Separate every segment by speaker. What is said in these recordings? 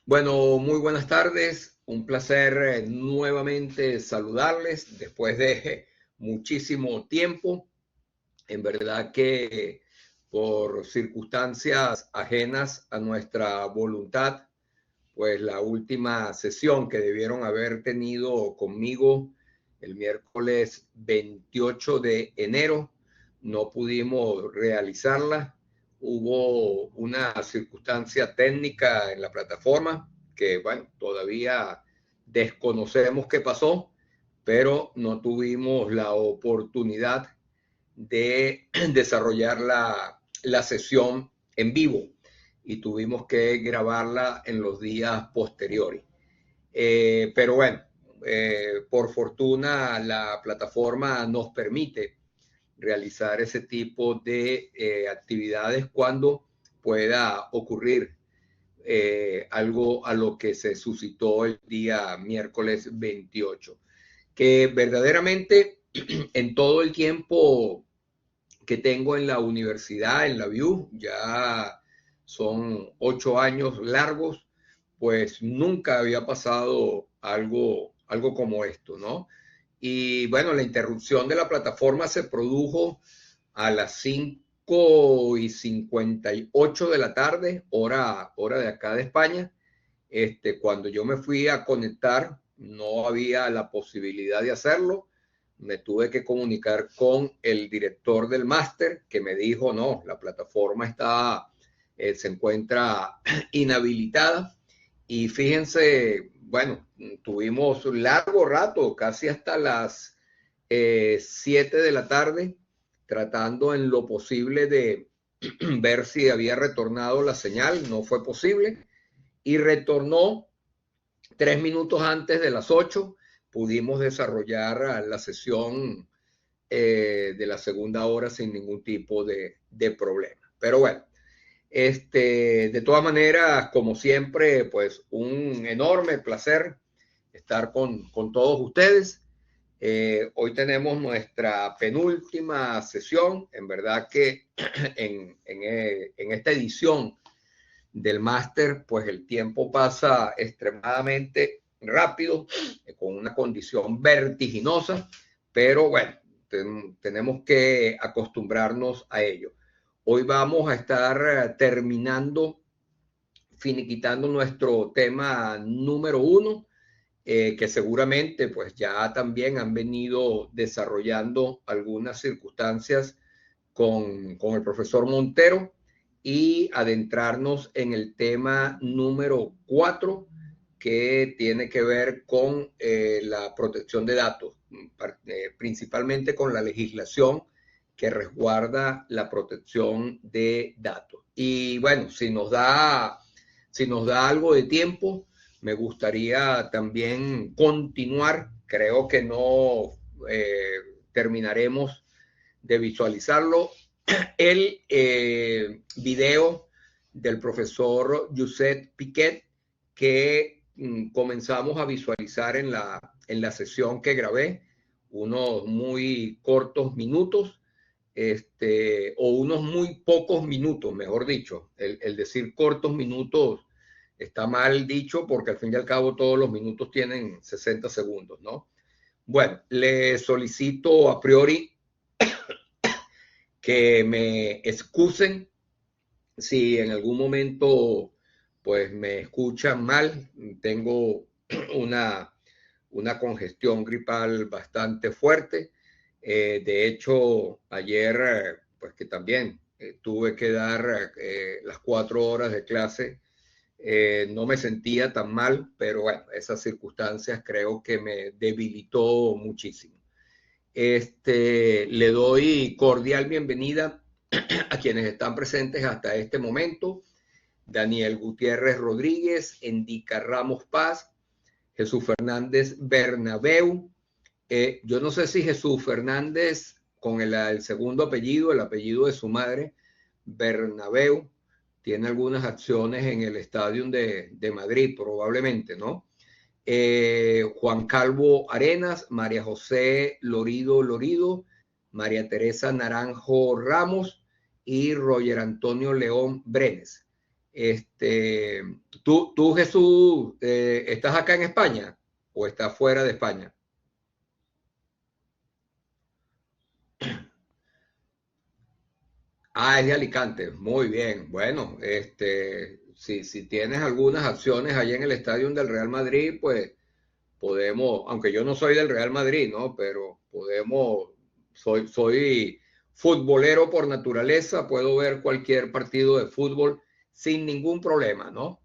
Speaker 1: Bueno, muy buenas tardes. Un placer nuevamente saludarles después de muchísimo tiempo. En verdad que por circunstancias ajenas a nuestra voluntad, pues la última sesión que debieron haber tenido conmigo el miércoles 28 de enero, no pudimos realizarla. Hubo una circunstancia técnica en la plataforma que, bueno, todavía desconocemos qué pasó, pero no tuvimos la oportunidad de desarrollar la sesión en vivo y tuvimos que grabarla en los días posteriores. Pero bueno, por fortuna la plataforma nos permite realizar ese tipo de actividades cuando pueda ocurrir algo a lo que se suscitó el día miércoles 28, que verdaderamente en todo el tiempo que tengo en la universidad, en la VIU, ya son 8 años largos, pues nunca había pasado algo como esto, ¿no? Y bueno, la interrupción de la plataforma se produjo a las 5:58 de la tarde, hora de acá de España. Cuando yo me fui a conectar, no había la posibilidad de hacerlo. Me tuve que comunicar con el director del máster que me dijo, no, la plataforma se encuentra inhabilitada. Y fíjense, bueno, tuvimos un largo rato, casi hasta las 7 de la tarde, tratando en lo posible de ver si había retornado la señal. No fue posible y retornó 3 minutos antes de las 8. Pudimos desarrollar la sesión de la segunda hora sin ningún tipo de problema. Pero bueno, de todas maneras, como siempre, pues un enorme placer estar con todos ustedes. Hoy tenemos nuestra penúltima sesión. En verdad que en esta edición del máster, pues el tiempo pasa extremadamente rápido, con una condición vertiginosa, pero bueno, tenemos que acostumbrarnos a ello. Hoy vamos a estar terminando, finiquitando nuestro tema número 1, que seguramente pues ya también han venido desarrollando algunas circunstancias con el profesor Montero, y adentrarnos en el tema número 4, que tiene que ver con la protección de datos, principalmente con la legislación que resguarda la protección de datos. Y bueno, si nos da algo de tiempo, me gustaría también continuar. Creo que no terminaremos de visualizarlo, el video del profesor Josep Piquet, que comenzamos a visualizar en la sesión que grabé, unos muy cortos minutos, o unos muy pocos minutos, mejor dicho. El decir cortos minutos está mal dicho, porque al fin y al cabo todos los minutos tienen 60 segundos, ¿no? Bueno, le solicito a priori que me excusen si en algún momento pues me escuchan mal. Tengo una, una congestión gripal bastante fuerte. De hecho, ayer, pues que también tuve que dar las 4 horas de clase, no me sentía tan mal, pero bueno, esas circunstancias creo que me debilitó muchísimo. Le doy cordial bienvenida a quienes están presentes hasta este momento: Daniel Gutiérrez Rodríguez, Endica Ramos Paz, Jesús Fernández Bernabeu. Yo no sé si Jesús Fernández, con el segundo apellido, el apellido de su madre, Bernabeu, tiene algunas acciones en el Estadio de Madrid, probablemente, ¿no? Juan Calvo Arenas, María José Lorido, María Teresa Naranjo Ramos y Roger Antonio León Brenes. Tú Jesús, ¿estás acá en España o estás fuera de España? Ah, es de Alicante. Muy bien. Bueno, si tienes algunas acciones allá en el estadio del Real Madrid, pues podemos, aunque yo no soy del Real Madrid, ¿no? Pero podemos, soy futbolero por naturaleza, puedo ver cualquier partido de fútbol sin ningún problema, ¿no?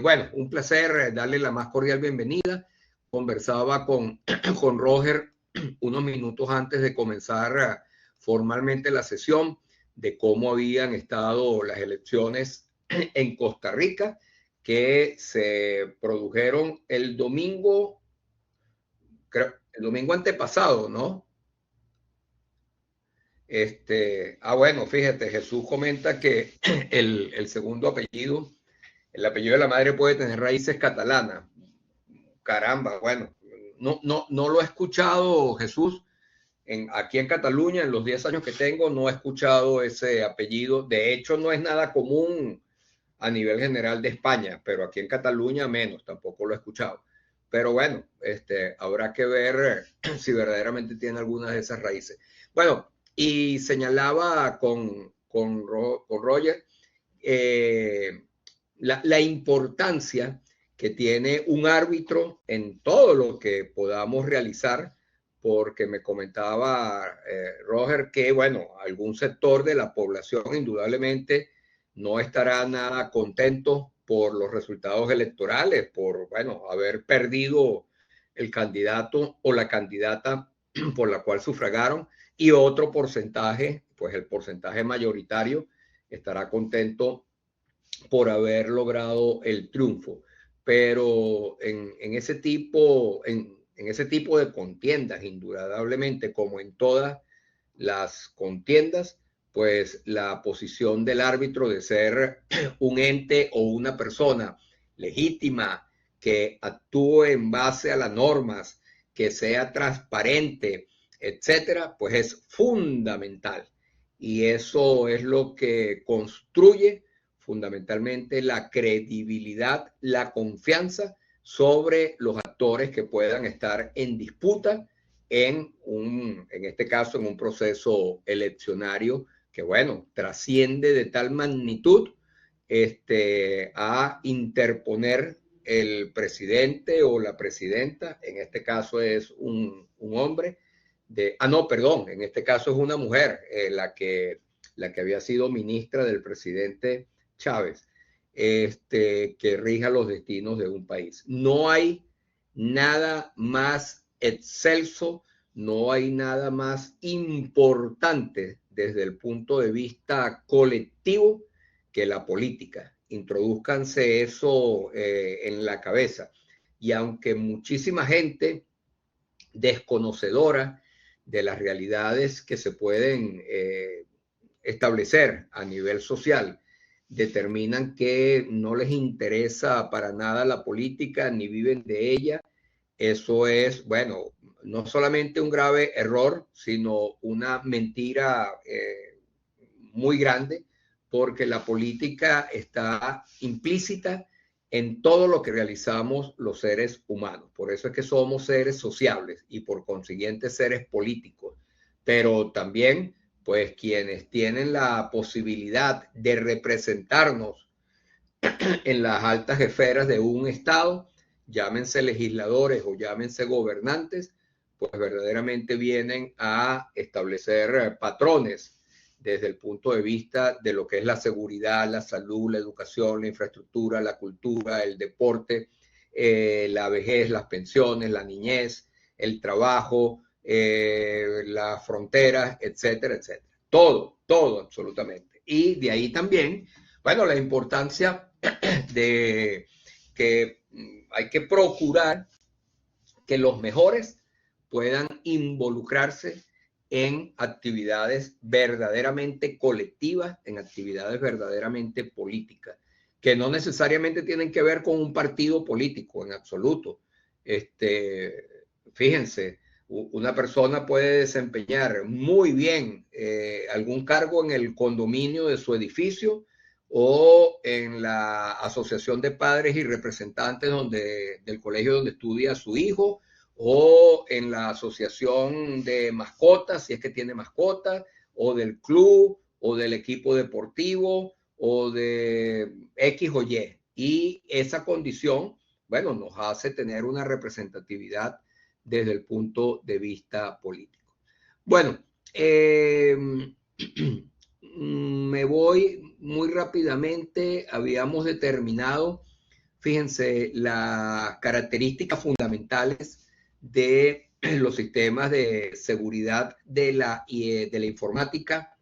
Speaker 1: Bueno, un placer darle la más cordial bienvenida. Conversaba con Roger unos minutos antes de comenzar formalmente la sesión de cómo habían estado las elecciones en Costa Rica, que se produjeron el domingo, creo, el domingo antepasado, ¿no? Bueno, fíjate, Jesús comenta que el segundo apellido, el apellido de la madre puede tener raíces catalanas. Caramba, bueno, no lo he escuchado, Jesús. Aquí en Cataluña, en los 10 años que tengo, no he escuchado ese apellido. De hecho, no es nada común a nivel general de España, pero aquí en Cataluña menos, tampoco lo he escuchado. Pero bueno, habrá que ver si verdaderamente tiene algunas de esas raíces. Bueno, y señalaba con Roger eh, la importancia que tiene un árbitro en todo lo que podamos realizar, porque me comentaba Roger que, bueno, algún sector de la población indudablemente no estará nada contento por los resultados electorales, por, bueno, haber perdido el candidato o la candidata por la cual sufragaron, y otro porcentaje, pues el porcentaje mayoritario, estará contento por haber logrado el triunfo. Pero en ese tipo de contiendas, indudablemente, como en todas las contiendas, pues la posición del árbitro de ser un ente o una persona legítima que actúe en base a las normas, que sea transparente, etcétera, pues es fundamental. Y eso es lo que construye fundamentalmente la credibilidad, la confianza sobre los actores que puedan estar en disputa en este caso, en un proceso eleccionario que, bueno, trasciende de tal magnitud a interponer el presidente o la presidenta, en este caso es un hombre, no, perdón, en este caso es una mujer, la que había sido ministra del presidente Chávez, que rija los destinos de un país. No hay nada más excelso, no hay nada más importante desde el punto de vista colectivo que la política. Introduzcanse eso en la cabeza. Y aunque muchísima gente desconocedora de las realidades que se pueden establecer a nivel social, determinan que no les interesa para nada la política ni viven de ella, eso es, bueno, no solamente un grave error, sino una mentira muy grande, porque la política está implícita en todo lo que realizamos los seres humanos. Por eso es que somos seres sociables y por consiguiente seres políticos. Pero también, pues quienes tienen la posibilidad de representarnos en las altas esferas de un Estado, llámense legisladores o llámense gobernantes, pues verdaderamente vienen a establecer patrones desde el punto de vista de lo que es la seguridad, la salud, la educación, la infraestructura, la cultura, el deporte, la vejez, las pensiones, la niñez, el trabajo, las fronteras, etcétera, etcétera. Todo absolutamente. Y de ahí también, bueno, la importancia de que hay que procurar que los mejores puedan involucrarse en actividades verdaderamente colectivas, en actividades verdaderamente políticas, que no necesariamente tienen que ver con un partido político en absoluto. Fíjense, una persona puede desempeñar muy bien algún cargo en el condominio de su edificio o en la asociación de padres y representantes del colegio donde estudia su hijo, o en la asociación de mascotas, si es que tiene mascotas, o del club, o del equipo deportivo, o de X o Y. Y esa condición, bueno, nos hace tener una representatividad desde el punto de vista político. Bueno, me voy muy rápidamente. Habíamos determinado, fíjense, las características fundamentales de los sistemas de seguridad de la informática,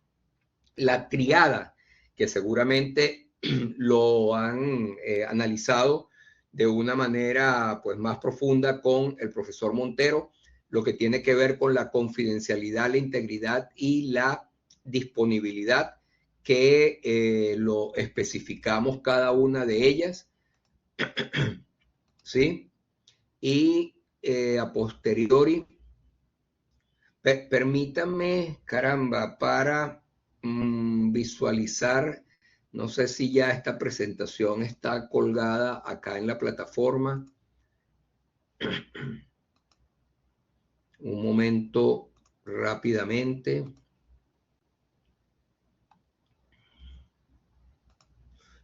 Speaker 1: la triada, que seguramente lo han analizado de una manera pues más profunda con el profesor Montero, lo que tiene que ver con la confidencialidad, la integridad y la disponibilidad, que lo especificamos cada una de ellas, ¿sí? Y a posteriori, permítanme, caramba, para visualizar, no sé si ya esta presentación está colgada acá en la plataforma. Un momento, rápidamente.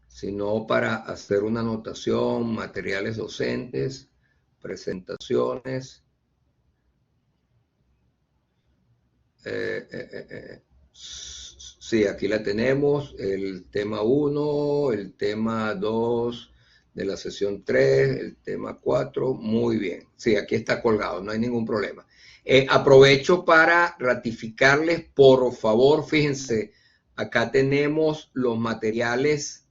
Speaker 1: Sino para hacer una anotación, materiales docentes, presentaciones. Sí, aquí la tenemos, el tema 1, el tema 2 de la sesión 3, el tema 4, muy bien. Sí, aquí está colgado, no hay ningún problema. Aprovecho para ratificarles, por favor, fíjense, acá tenemos los materiales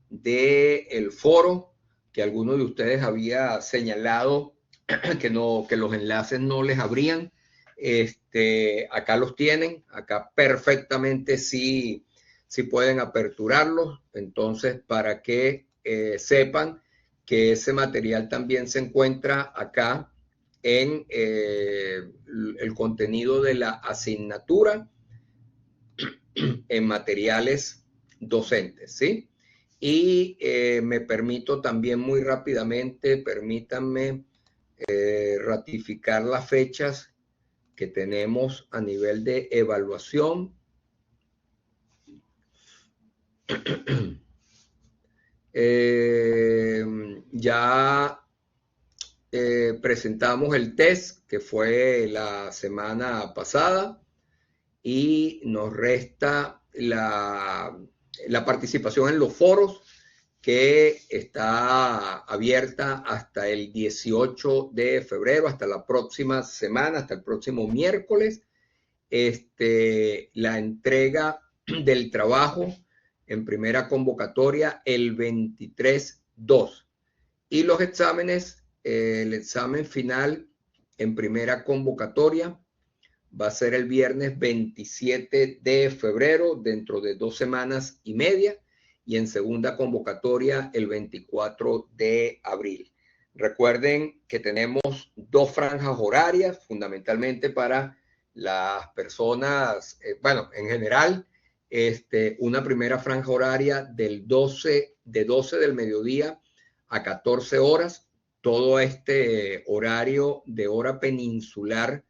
Speaker 1: del foro, que algunos de ustedes había señalado que los enlaces no les abrían. Acá los tienen, acá perfectamente sí pueden aperturarlos. Entonces, para que sepan que ese material también se encuentra acá en el contenido de la asignatura en materiales docentes, ¿sí? Y me permito también muy rápidamente, permítanme ratificar las fechas que tenemos a nivel de evaluación. Ya presentamos el test que fue la semana pasada y nos resta la participación en los foros, que está abierta hasta el 18 de febrero, hasta la próxima semana, hasta el próximo miércoles. La entrega del trabajo en primera convocatoria el 23/2. Y los exámenes, el examen final en primera convocatoria va a ser el viernes 27 de febrero, dentro de 2 semanas y media, y en segunda convocatoria el 24 de abril. Recuerden que tenemos 2 franjas horarias, fundamentalmente para las personas, bueno, en general, una primera franja horaria de 12 del mediodía a 14 horas, todo este horario de hora peninsular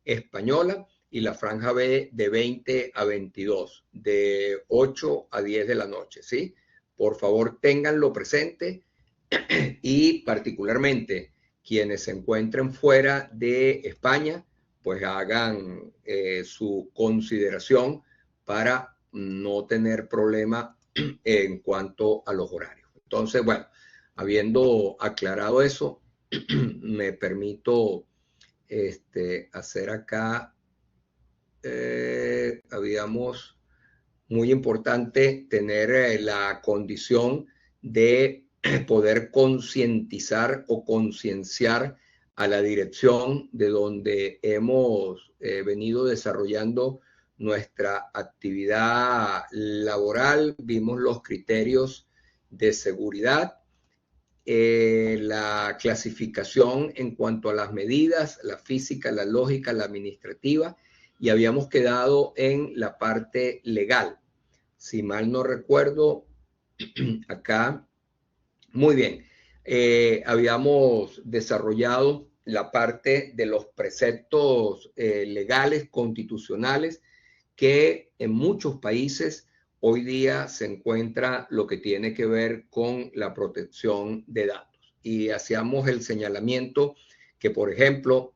Speaker 1: española, y la franja B de 20 a 22, de 8 a 10 de la noche, ¿sí? Por favor, ténganlo presente, y particularmente quienes se encuentren fuera de España, pues hagan su consideración para no tener problema en cuanto a los horarios. Entonces, bueno, habiendo aclarado eso, me permito hacer acá, habíamos, muy importante tener la condición de poder concientizar o concienciar a la dirección de donde hemos venido desarrollando nuestra actividad laboral. Vimos los criterios de seguridad, la clasificación en cuanto a las medidas, la física, la lógica, la administrativa, y habíamos quedado en la parte legal. Si mal no recuerdo, acá, muy bien, habíamos desarrollado la parte de los preceptos legales, constitucionales, que en muchos países hoy día se encuentra lo que tiene que ver con la protección de datos. Y hacíamos el señalamiento que, por ejemplo,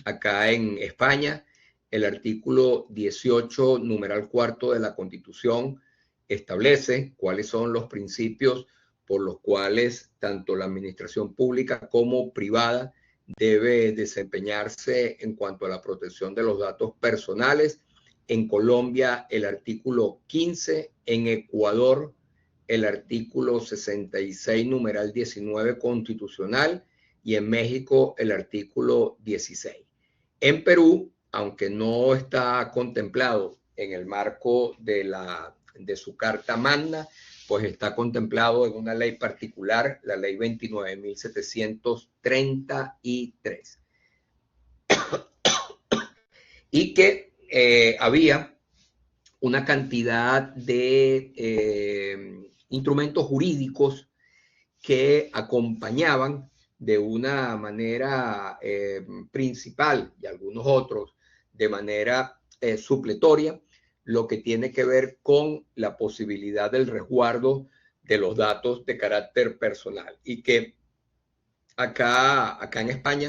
Speaker 1: acá en España, el artículo 18, numeral cuarto de la Constitución, establece cuáles son los principios por los cuales tanto la administración pública como privada debe desempeñarse en cuanto a la protección de los datos personales. En Colombia, el artículo 15, en Ecuador, el artículo 66, numeral 19 constitucional, y en México, el artículo 16. En Perú, aunque no está contemplado en el marco de su Carta Magna, pues está contemplado en una ley particular, la ley 29.733. Y que había una cantidad de instrumentos jurídicos que acompañaban de una manera principal y algunos otros de manera supletoria lo que tiene que ver con la posibilidad del resguardo de los datos de carácter personal, y que acá en España,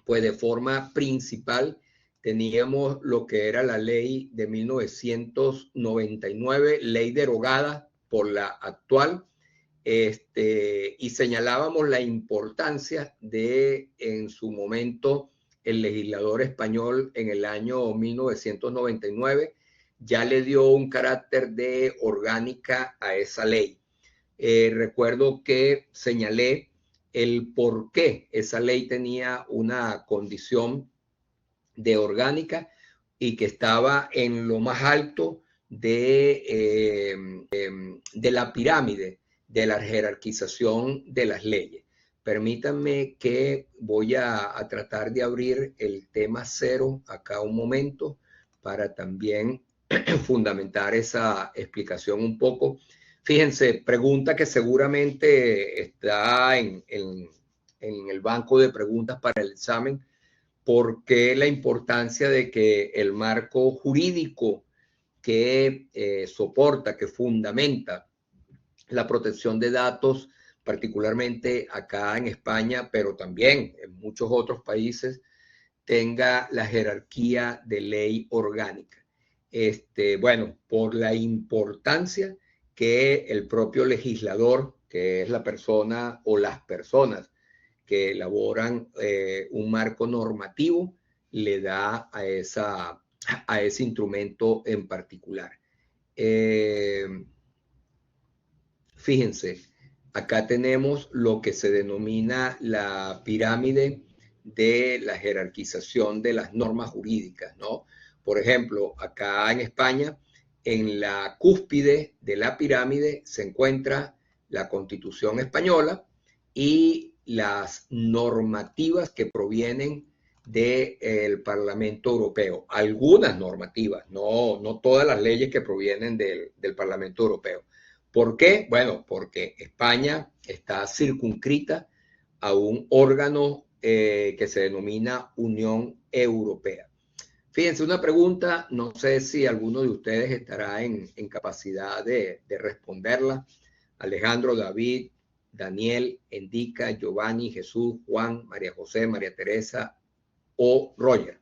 Speaker 1: pues de forma principal teníamos lo que era la ley de 1999, ley derogada por la actual, y señalábamos la importancia de, en su momento, el legislador español en el año 1999 ya le dio un carácter de orgánica a esa ley. Recuerdo que señalé el por qué esa ley tenía una condición de orgánica y que estaba en lo más alto de la pirámide de la jerarquización de las leyes. Permítanme que voy a tratar de abrir el tema cero acá un momento para también fundamentar esa explicación un poco. Fíjense, pregunta que seguramente está en el banco de preguntas para el examen. ¿Por qué la importancia de que el marco jurídico que soporta, que fundamenta la protección de datos, particularmente acá en España, pero también en muchos otros países, tenga la jerarquía de ley orgánica? Bueno, por la importancia que el propio legislador, que es la persona o las personas que elaboran un marco normativo, le da a ese instrumento en particular. Fíjense, acá tenemos lo que se denomina la pirámide de la jerarquización de las normas jurídicas, ¿no? Por ejemplo, acá en España, en la cúspide de la pirámide se encuentra la Constitución española y las normativas que provienen del Parlamento Europeo. Algunas normativas, no todas las leyes que provienen del Parlamento Europeo. ¿Por qué? Bueno, porque España está circunscrita a un órgano que se denomina Unión Europea. Fíjense, una pregunta, no sé si alguno de ustedes estará en capacidad de responderla. Alejandro, David, Daniel, Endica, Giovanni, Jesús, Juan, María José, María Teresa o Roger.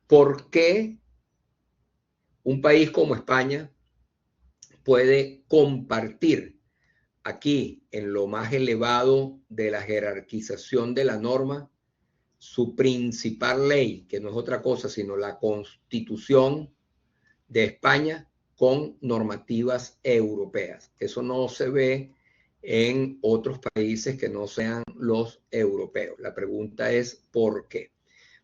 Speaker 1: ¿Por qué un país como España puede compartir aquí en lo más elevado de la jerarquización de la norma su principal ley, que no es otra cosa sino la Constitución de España, con normativas europeas? Eso no se ve en otros países que no sean los europeos. La pregunta es ¿por qué?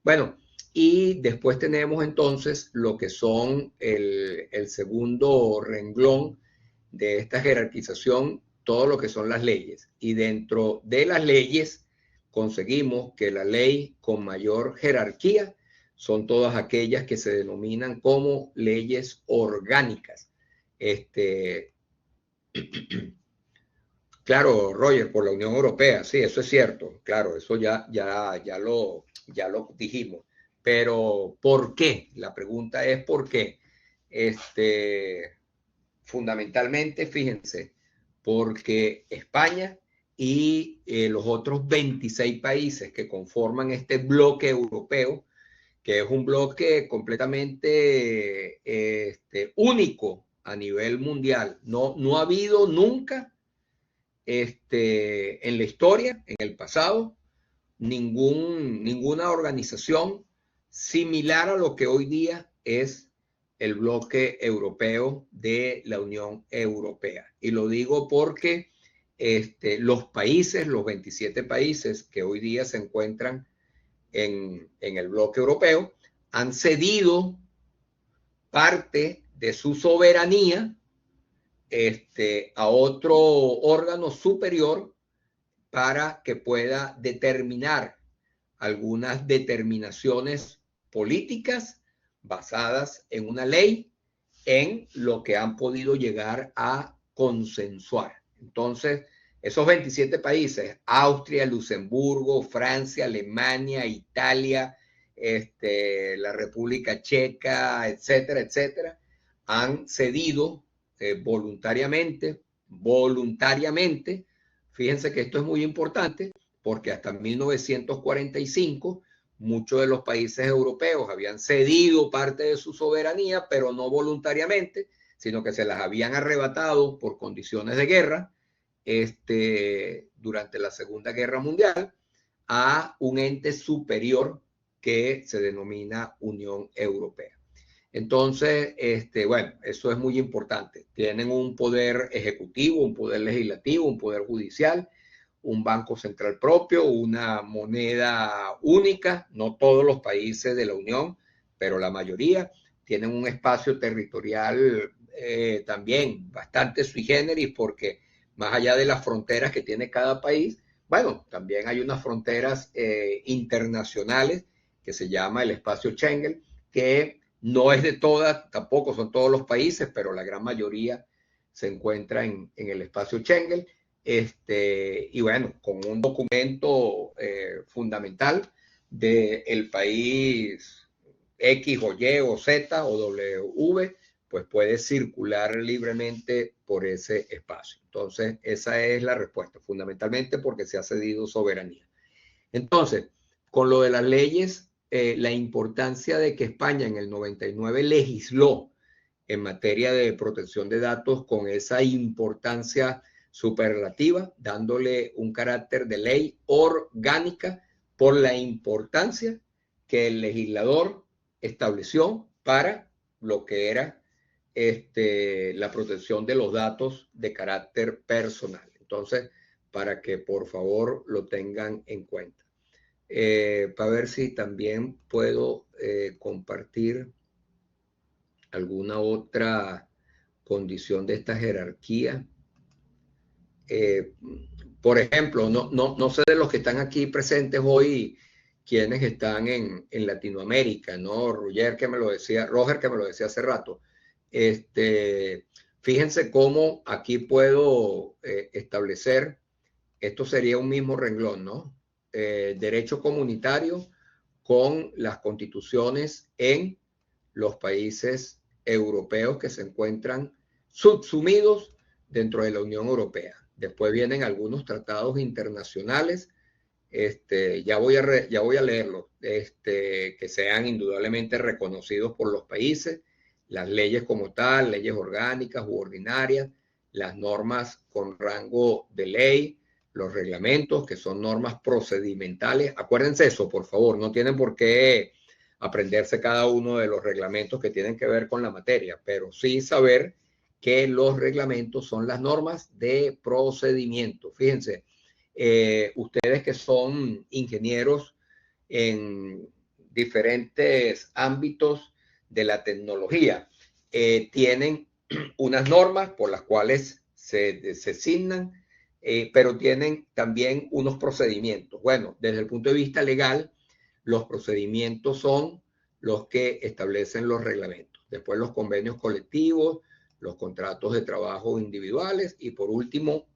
Speaker 1: Bueno, y después tenemos entonces lo que son el segundo renglón de esta jerarquización, todo lo que son las leyes. Y dentro de las leyes conseguimos que la ley con mayor jerarquía son todas aquellas que se denominan como leyes orgánicas. Este, claro, Roger, por la Unión Europea, sí, eso es cierto, claro, eso ya lo dijimos. Pero, ¿por qué? La pregunta es ¿por qué? Este, fundamentalmente, fíjense, porque España y los otros 26 países que conforman este bloque europeo, que es un bloque completamente único a nivel mundial. No ha habido nunca en la historia, en el pasado, ninguna organización similar a lo que hoy día es el bloque europeo de la Unión Europea. Y lo digo porque los países, los 27 países que hoy día se encuentran en el bloque europeo, han cedido parte de su soberanía a otro órgano superior para que pueda determinar algunas determinaciones políticas basadas en una ley, en lo que han podido llegar a consensuar. Entonces, esos 27 países, Austria, Luxemburgo, Francia, Alemania, Italia, la República Checa, etcétera, etcétera, han cedido voluntariamente. Fíjense que esto es muy importante porque hasta 1945 muchos de los países europeos habían cedido parte de su soberanía, pero no voluntariamente, sino que se las habían arrebatado por condiciones de guerra durante la Segunda Guerra Mundial a un ente superior que se denomina Unión Europea. Entonces, bueno, eso es muy importante. Tienen un poder ejecutivo, un poder legislativo, un poder judicial, un banco central propio, una moneda única. No todos los países de la Unión, pero la mayoría tienen un espacio territorial también bastante sui generis, porque más allá de las fronteras que tiene cada país, bueno, también hay unas fronteras internacionales que se llama el espacio Schengen, que no es de todas, tampoco son todos los países, pero la gran mayoría se encuentra en el espacio Schengen. Y bueno, con un documento fundamental del país X o Y o Z o W, pues puede circular libremente por ese espacio. Entonces, esa es la respuesta, fundamentalmente porque se ha cedido soberanía. Entonces, con lo de las leyes, la importancia de que España en el 99 legisló en materia de protección de datos con esa importancia superlativa, dándole un carácter de ley orgánica por la importancia que el legislador estableció para lo que era la protección de los datos de carácter personal. Entonces, para que por favor lo tengan en cuenta. Para ver si también puedo compartir alguna otra condición de esta jerarquía. Por ejemplo, no sé de los que están aquí presentes hoy, quienes están en Latinoamérica, ¿no? Roger que me lo decía hace rato. Fíjense cómo aquí puedo establecer, esto sería un mismo renglón, ¿no? Derecho comunitario con las constituciones en los países europeos que se encuentran subsumidos dentro de la Unión Europea. Después vienen algunos tratados internacionales, ya voy a leerlos, que sean indudablemente reconocidos por los países, las leyes como tal, leyes orgánicas u ordinarias, las normas con rango de ley, los reglamentos, que son normas procedimentales. Acuérdense eso, por favor, no tienen por qué aprenderse cada uno de los reglamentos que tienen que ver con la materia, pero sí saber que los reglamentos son las normas de procedimiento. Fíjense, ustedes que son ingenieros en diferentes ámbitos de la tecnología, tienen unas normas por las cuales se asignan, pero tienen también unos procedimientos. Bueno, desde el punto de vista legal, los procedimientos son los que establecen los reglamentos. Después los convenios colectivos, los contratos de trabajo individuales y por último,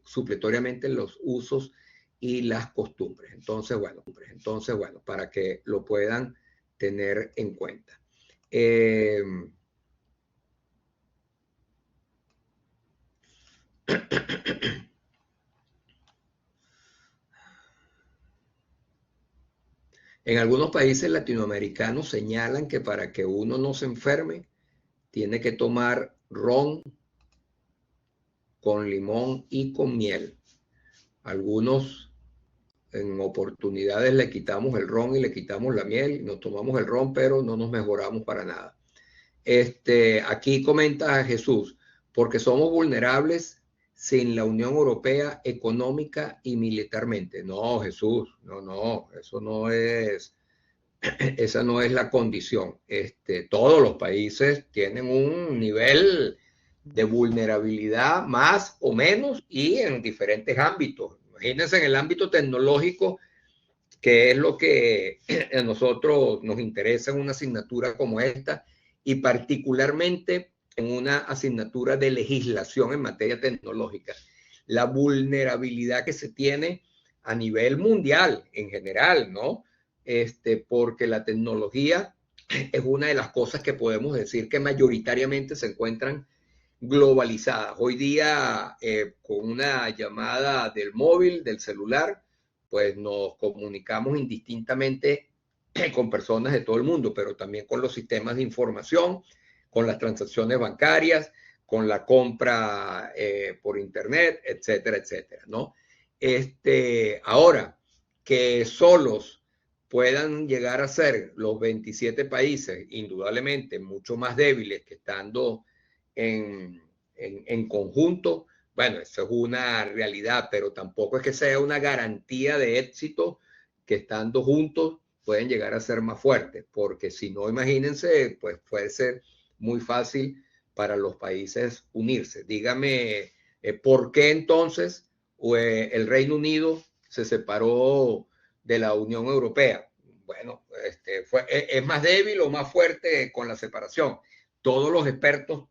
Speaker 1: supletoriamente los usos y las costumbres. Entonces, bueno, para que lo puedan tener en cuenta. En algunos países latinoamericanos señalan que para que uno no se enferme, tiene que tomar ron con limón y con miel. Algunos en oportunidades le quitamos el ron y le quitamos la miel, nos tomamos el ron, pero no nos mejoramos para nada. Aquí comenta Jesús, porque somos vulnerables sin la Unión Europea económica y militarmente. No, Jesús, no, eso no es, esa no es la condición. Todos los países tienen un nivel de vulnerabilidad más o menos y en diferentes ámbitos. Imagínense en el ámbito tecnológico, que es lo que a nosotros nos interesa en una asignatura como esta, y particularmente en una asignatura de legislación en materia tecnológica. La vulnerabilidad que se tiene a nivel mundial en general, ¿no? Porque la tecnología es una de las cosas que podemos decir que mayoritariamente se encuentran globalizadas. Hoy día, con una llamada del móvil, del celular, pues nos comunicamos indistintamente con personas de todo el mundo, pero también con los sistemas de información, con las transacciones bancarias, con la compra por internet, etcétera, etcétera, ¿no? Ahora, que solos puedan llegar a ser los 27 países, indudablemente mucho más débiles que estando en conjunto, bueno, eso es una realidad, pero tampoco es que sea una garantía de éxito que estando juntos pueden llegar a ser más fuertes, porque si no, imagínense, pues puede ser muy fácil para los países unirse. Dígame, ¿por qué entonces el Reino Unido se separó de la Unión Europea? Bueno, ¿es más débil o más fuerte con la separación? Todos los expertos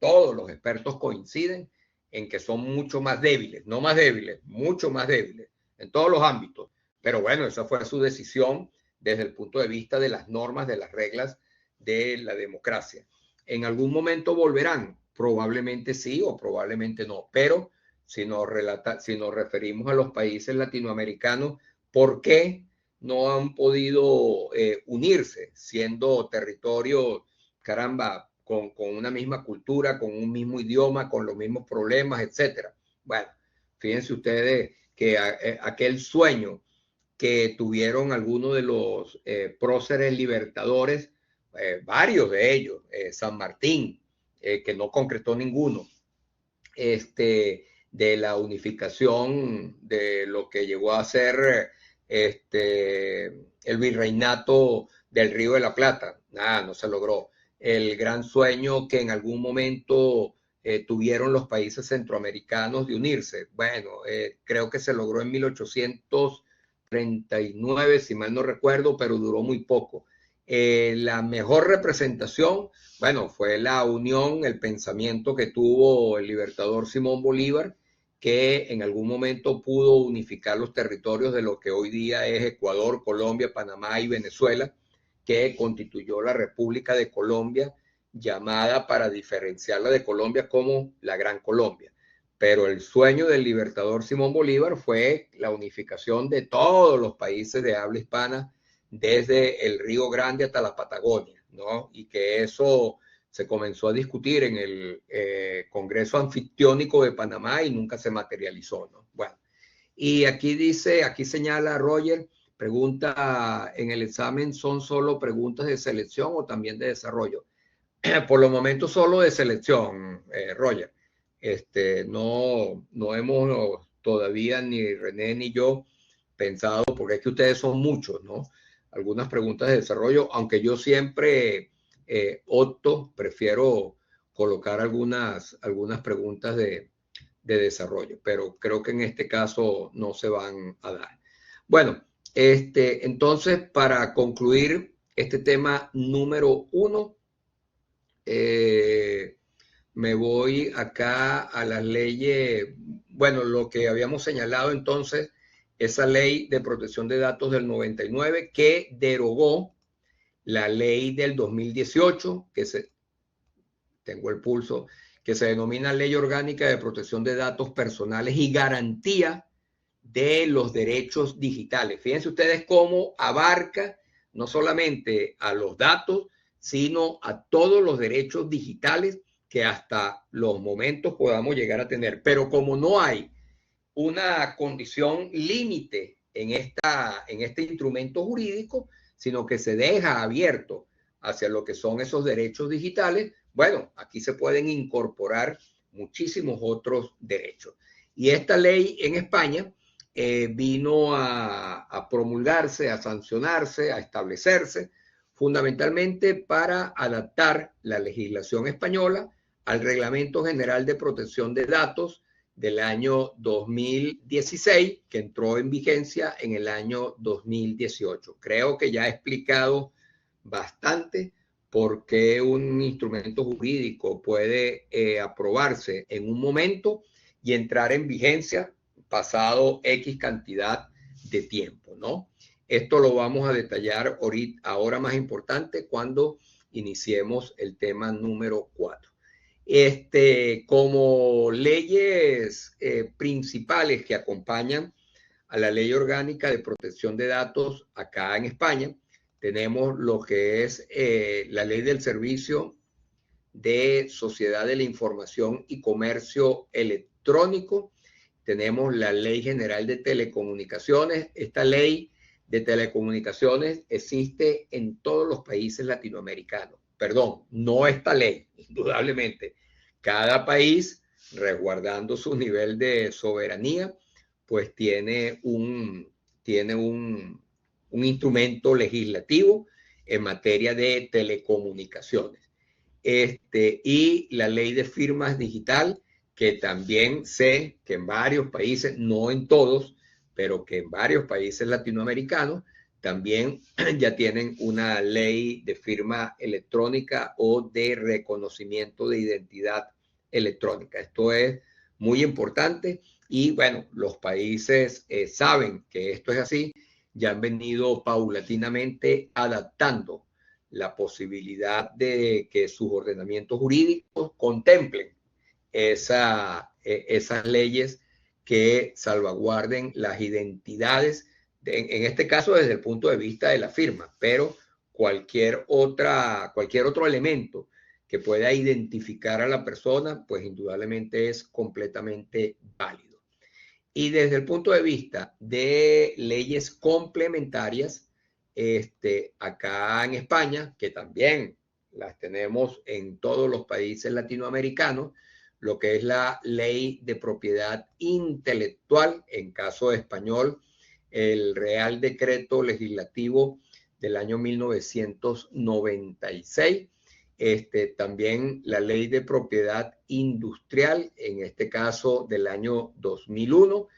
Speaker 1: coinciden en que son mucho más débiles, no más débiles, mucho más débiles en todos los ámbitos. Pero bueno, esa fue su decisión desde el punto de vista de las normas, de las reglas de la democracia. ¿En algún momento volverán? Probablemente sí o probablemente no, pero si nos referimos a los países latinoamericanos, ¿por qué no han podido unirse siendo territorios, caramba, con una misma cultura, con un mismo idioma, con los mismos problemas, etcétera? Bueno, fíjense ustedes que aquel sueño que tuvieron algunos de los próceres libertadores, varios de ellos, San Martín, que no concretó ninguno, de la unificación de lo que llegó a ser el virreinato del Río de la Plata. Nada, no se logró. El gran sueño que en algún momento tuvieron los países centroamericanos de unirse. Bueno, creo que se logró en 1839, si mal no recuerdo, pero duró muy poco. La mejor representación, bueno, fue la unión, el pensamiento que tuvo el libertador Simón Bolívar, que en algún momento pudo unificar los territorios de lo que hoy día es Ecuador, Colombia, Panamá y Venezuela, que constituyó la República de Colombia, llamada para diferenciarla de Colombia como la Gran Colombia. Pero el sueño del libertador Simón Bolívar fue la unificación de todos los países de habla hispana, desde el Río Grande hasta la Patagonia, ¿no? Y que eso se comenzó a discutir en el Congreso Anfictiónico de Panamá y nunca se materializó, ¿no? Bueno, y aquí dice, aquí señala Roger, pregunta, ¿en el examen son solo preguntas de selección o también de desarrollo? Por los momentos solo de selección, Roger. No hemos todavía ni René ni yo pensado, porque es que ustedes son muchos, ¿no? Algunas preguntas de desarrollo, aunque yo siempre prefiero colocar algunas preguntas de desarrollo, pero creo que en este caso no se van a dar. Bueno, entonces, para concluir este tema número 1, me voy acá a las leyes, bueno, lo que habíamos señalado entonces, esa ley de protección de datos del 99 que derogó la ley del 2018, tengo el pulso, que se denomina Ley Orgánica de Protección de Datos Personales y Garantía de los Derechos Digitales. Fíjense ustedes cómo abarca no solamente a los datos, sino a todos los derechos digitales que hasta los momentos podamos llegar a tener. Pero como no hay una condición límite en este instrumento jurídico, sino que se deja abierto hacia lo que son esos derechos digitales, bueno, aquí se pueden incorporar muchísimos otros derechos. Y esta ley en España vino a promulgarse, a sancionarse, a establecerse, fundamentalmente para adaptar la legislación española al Reglamento General de Protección de Datos del año 2016, que entró en vigencia en el año 2018. Creo que ya he explicado bastante por qué un instrumento jurídico puede aprobarse en un momento y entrar en vigencia pasado X cantidad de tiempo, ¿no? Esto lo vamos a detallar ahora más importante cuando iniciemos el tema número 4. Como leyes principales que acompañan a la Ley Orgánica de Protección de Datos acá en España, tenemos lo que es la Ley del Servicio de Sociedad de la Información y Comercio Electrónico, tenemos la Ley General de Telecomunicaciones. Esta ley de telecomunicaciones existe en todos los países latinoamericanos. Perdón, no esta ley, indudablemente. Cada país, resguardando su nivel de soberanía, pues tiene un instrumento legislativo en materia de telecomunicaciones. Y la ley de firmas digital, que también sé que en varios países, no en todos, pero que en varios países latinoamericanos también ya tienen una ley de firma electrónica o de reconocimiento de identidad electrónica. Esto es muy importante y bueno, los países saben que esto es así, ya han venido paulatinamente adaptando la posibilidad de que sus ordenamientos jurídicos contemplen esas leyes que salvaguarden las identidades, en este caso desde el punto de vista de la firma, pero cualquier otro elemento que pueda identificar a la persona, pues indudablemente es completamente válido. Y desde el punto de vista de leyes complementarias, acá en España, que también las tenemos en todos los países latinoamericanos, lo que es la ley de propiedad intelectual, en caso español, el Real Decreto Legislativo del año 1996, también la ley de propiedad industrial, en este caso del año 2001,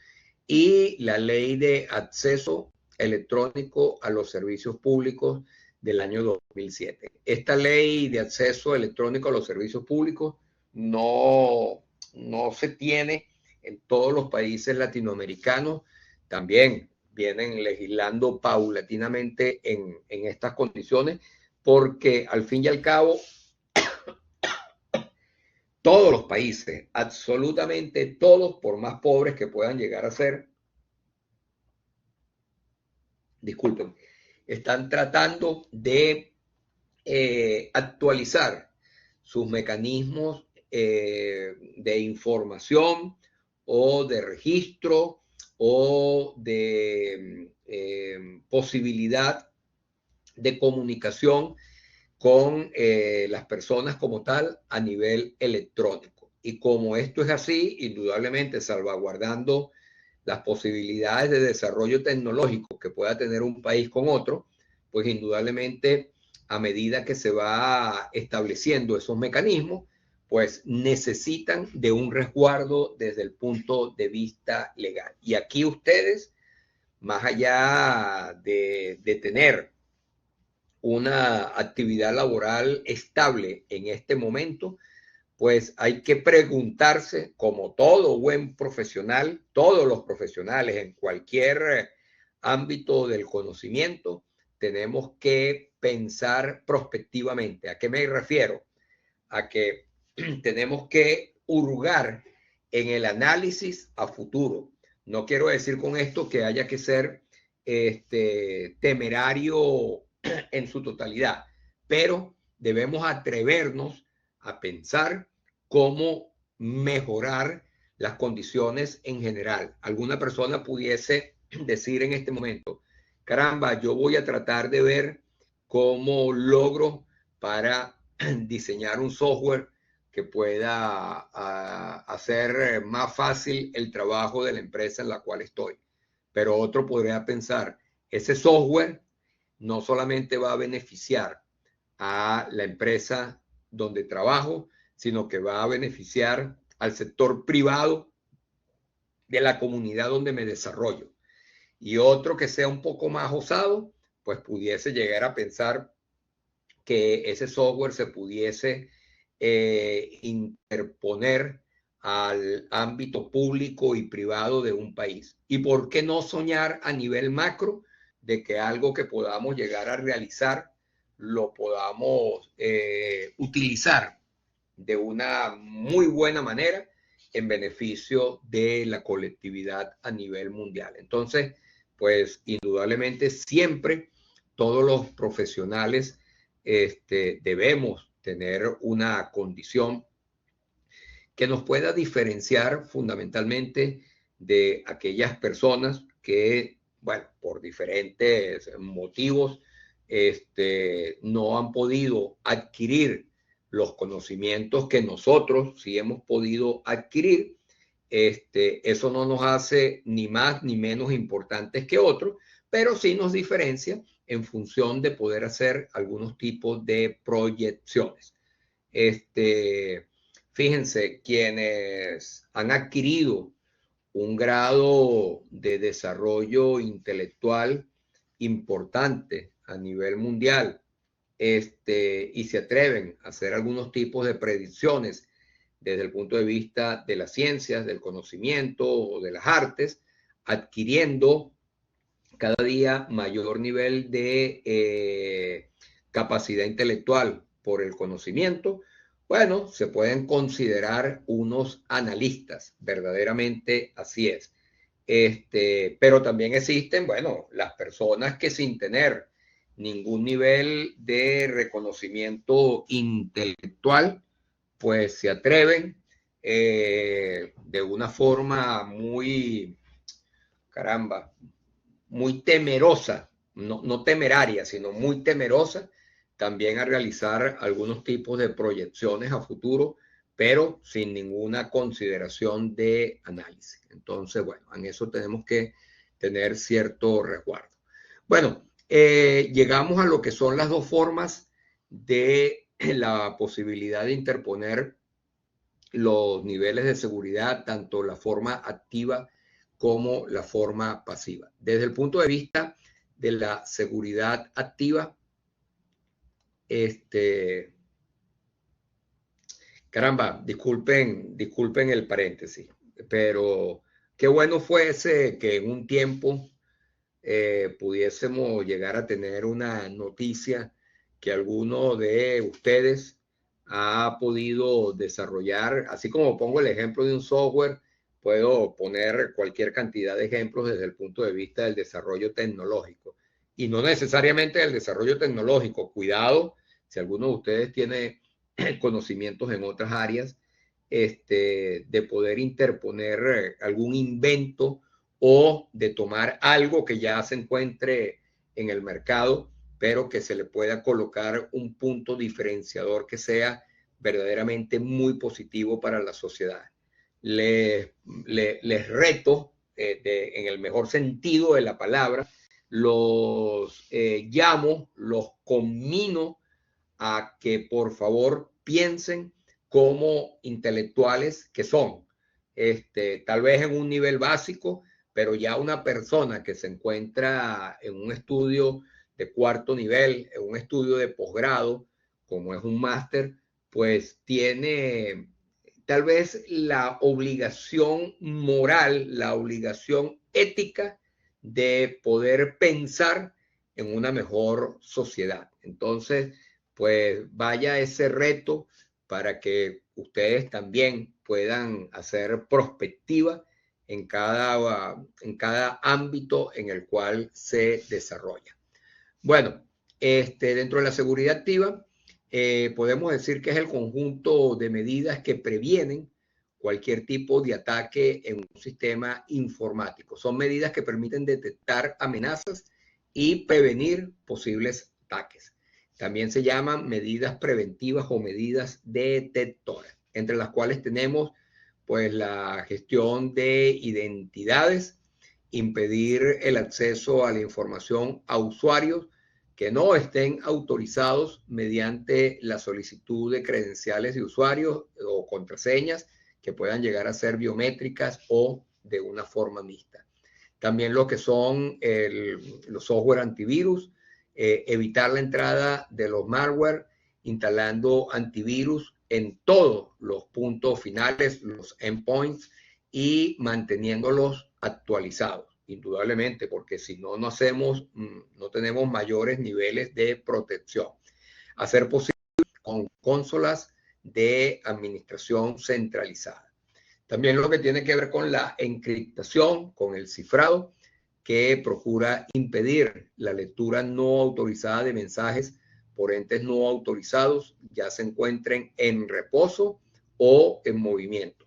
Speaker 1: y la ley de acceso electrónico a los servicios públicos del año 2007. Esta ley de acceso electrónico a los servicios públicos no se tiene en todos los países latinoamericanos. También vienen legislando paulatinamente en estas condiciones, porque al fin y al cabo, todos los países, absolutamente todos, por más pobres que puedan llegar a ser, disculpen, están tratando de actualizar sus mecanismos de información o de registro o de posibilidad de comunicación con las personas como tal a nivel electrónico. Y como esto es así, indudablemente salvaguardando las posibilidades de desarrollo tecnológico que pueda tener un país con otro, pues indudablemente a medida que se va estableciendo esos mecanismos, pues necesitan de un resguardo desde el punto de vista legal. Y aquí ustedes, más allá de tener una actividad laboral estable en este momento, pues hay que preguntarse, como todo buen profesional, todos los profesionales en cualquier ámbito del conocimiento, tenemos que pensar prospectivamente. ¿A qué me refiero? A que tenemos que hurgar en el análisis a futuro. No quiero decir con esto que haya que ser temerario en su totalidad, pero debemos atrevernos a pensar cómo mejorar las condiciones en general. Alguna persona pudiese decir en este momento, caramba, yo voy a tratar de ver cómo logro para diseñar un software que pueda hacer más fácil el trabajo de la empresa en la cual estoy. Pero otro podría pensar, ese software no solamente va a beneficiar a la empresa donde trabajo, sino que va a beneficiar al sector privado de la comunidad donde me desarrollo. Y otro que sea un poco más osado, pues pudiese llegar a pensar que ese software se pudiese interponer al ámbito público y privado de un país. ¿Y por qué no soñar a nivel macro de que algo que podamos llegar a realizar lo podamos utilizar de una muy buena manera en beneficio de la colectividad a nivel mundial? Entonces, pues indudablemente siempre todos los profesionales debemos tener una condición que nos pueda diferenciar fundamentalmente de aquellas personas que, bueno, por diferentes motivos, no han podido adquirir los conocimientos que nosotros sí hemos podido adquirir. Eso no nos hace ni más ni menos importantes que otros, pero sí nos diferencia en función de poder hacer algunos tipos de proyecciones. Fíjense, quienes han adquirido un grado de desarrollo intelectual importante a nivel mundial, y se atreven a hacer algunos tipos de predicciones desde el punto de vista de las ciencias, del conocimiento o de las artes, adquiriendo cada día mayor nivel de capacidad intelectual por el conocimiento, bueno, se pueden considerar unos analistas, verdaderamente así es. Pero también existen, bueno, las personas que sin tener ningún nivel de reconocimiento intelectual, pues se atreven de una forma muy, caramba, muy temerosa, no temeraria, sino muy temerosa, también a realizar algunos tipos de proyecciones a futuro, pero sin ninguna consideración de análisis. Entonces, bueno, en eso tenemos que tener cierto resguardo. Bueno, llegamos a lo que son las dos formas de la posibilidad de interponer los niveles de seguridad, tanto la forma activa como la forma pasiva. Desde el punto de vista de la seguridad activa, caramba, disculpen el paréntesis, pero qué bueno fuese que en un tiempo pudiésemos llegar a tener una noticia que alguno de ustedes ha podido desarrollar, así como pongo el ejemplo de un software, puedo poner cualquier cantidad de ejemplos desde el punto de vista del desarrollo tecnológico. Y no necesariamente del desarrollo tecnológico. Cuidado, si alguno de ustedes tiene conocimientos en otras áreas, de poder interponer algún invento o de tomar algo que ya se encuentre en el mercado, pero que se le pueda colocar un punto diferenciador que sea verdaderamente muy positivo para la sociedad. Les reto, en el mejor sentido de la palabra, los llamo, los conmino a que por favor piensen como intelectuales que son. Tal vez en un nivel básico, pero ya una persona que se encuentra en un estudio de cuarto nivel, en un estudio de posgrado, como es un máster, pues tiene tal vez la obligación moral, la obligación ética de poder pensar en una mejor sociedad. Entonces, pues vaya ese reto para que ustedes también puedan hacer prospectiva en cada ámbito en el cual se desarrolla. Bueno, dentro de la seguridad activa, podemos decir que es el conjunto de medidas que previenen cualquier tipo de ataque en un sistema informático. Son medidas que permiten detectar amenazas y prevenir posibles ataques. También se llaman medidas preventivas o medidas detectoras, entre las cuales tenemos pues la gestión de identidades, impedir el acceso a la información a usuarios que no estén autorizados mediante la solicitud de credenciales de usuarios o contraseñas que puedan llegar a ser biométricas o de una forma mixta. También lo que son los software antivirus, evitar la entrada de los malware, instalando antivirus en todos los puntos finales, los endpoints, y manteniéndolos actualizados, indudablemente, porque si no, no tenemos mayores niveles de protección. Hacer posible con consolas de administración centralizada. También lo que tiene que ver con la encriptación, con el cifrado, que procura impedir la lectura no autorizada de mensajes por entes no autorizados, ya se encuentren en reposo o en movimiento.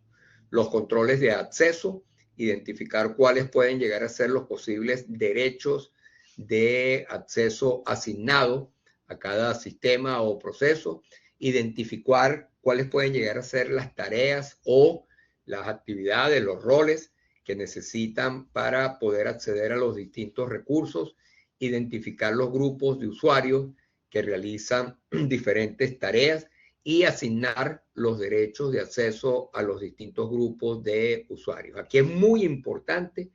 Speaker 1: Los controles de acceso, identificar cuáles pueden llegar a ser los posibles derechos de acceso asignado a cada sistema o proceso, identificar cuáles pueden llegar a ser las tareas o las actividades, los roles que necesitan para poder acceder a los distintos recursos, identificar los grupos de usuarios que realizan diferentes tareas y asignar los derechos de acceso a los distintos grupos de usuarios. Aquí es muy importante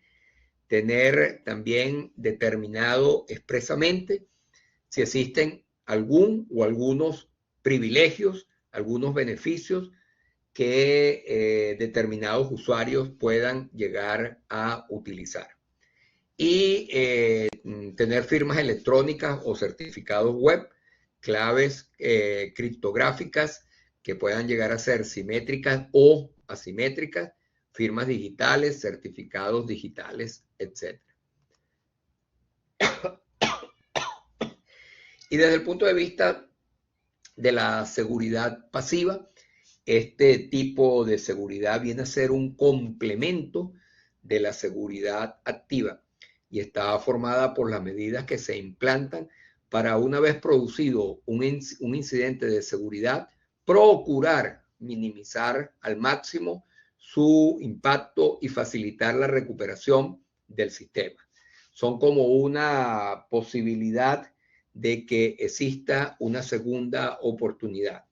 Speaker 1: tener también determinado expresamente si existen algún o algunos privilegios, algunos beneficios que determinados usuarios puedan llegar a utilizar. Y tener firmas electrónicas o certificados web, claves criptográficas que puedan llegar a ser simétricas o asimétricas, firmas digitales, certificados digitales, etc. Y desde el punto de vista de la seguridad pasiva, este tipo de seguridad viene a ser un complemento de la seguridad activa y está formada por las medidas que se implantan para, una vez producido un incidente de seguridad, procurar minimizar al máximo su impacto y facilitar la recuperación del sistema. Son como una posibilidad de que exista una segunda oportunidad.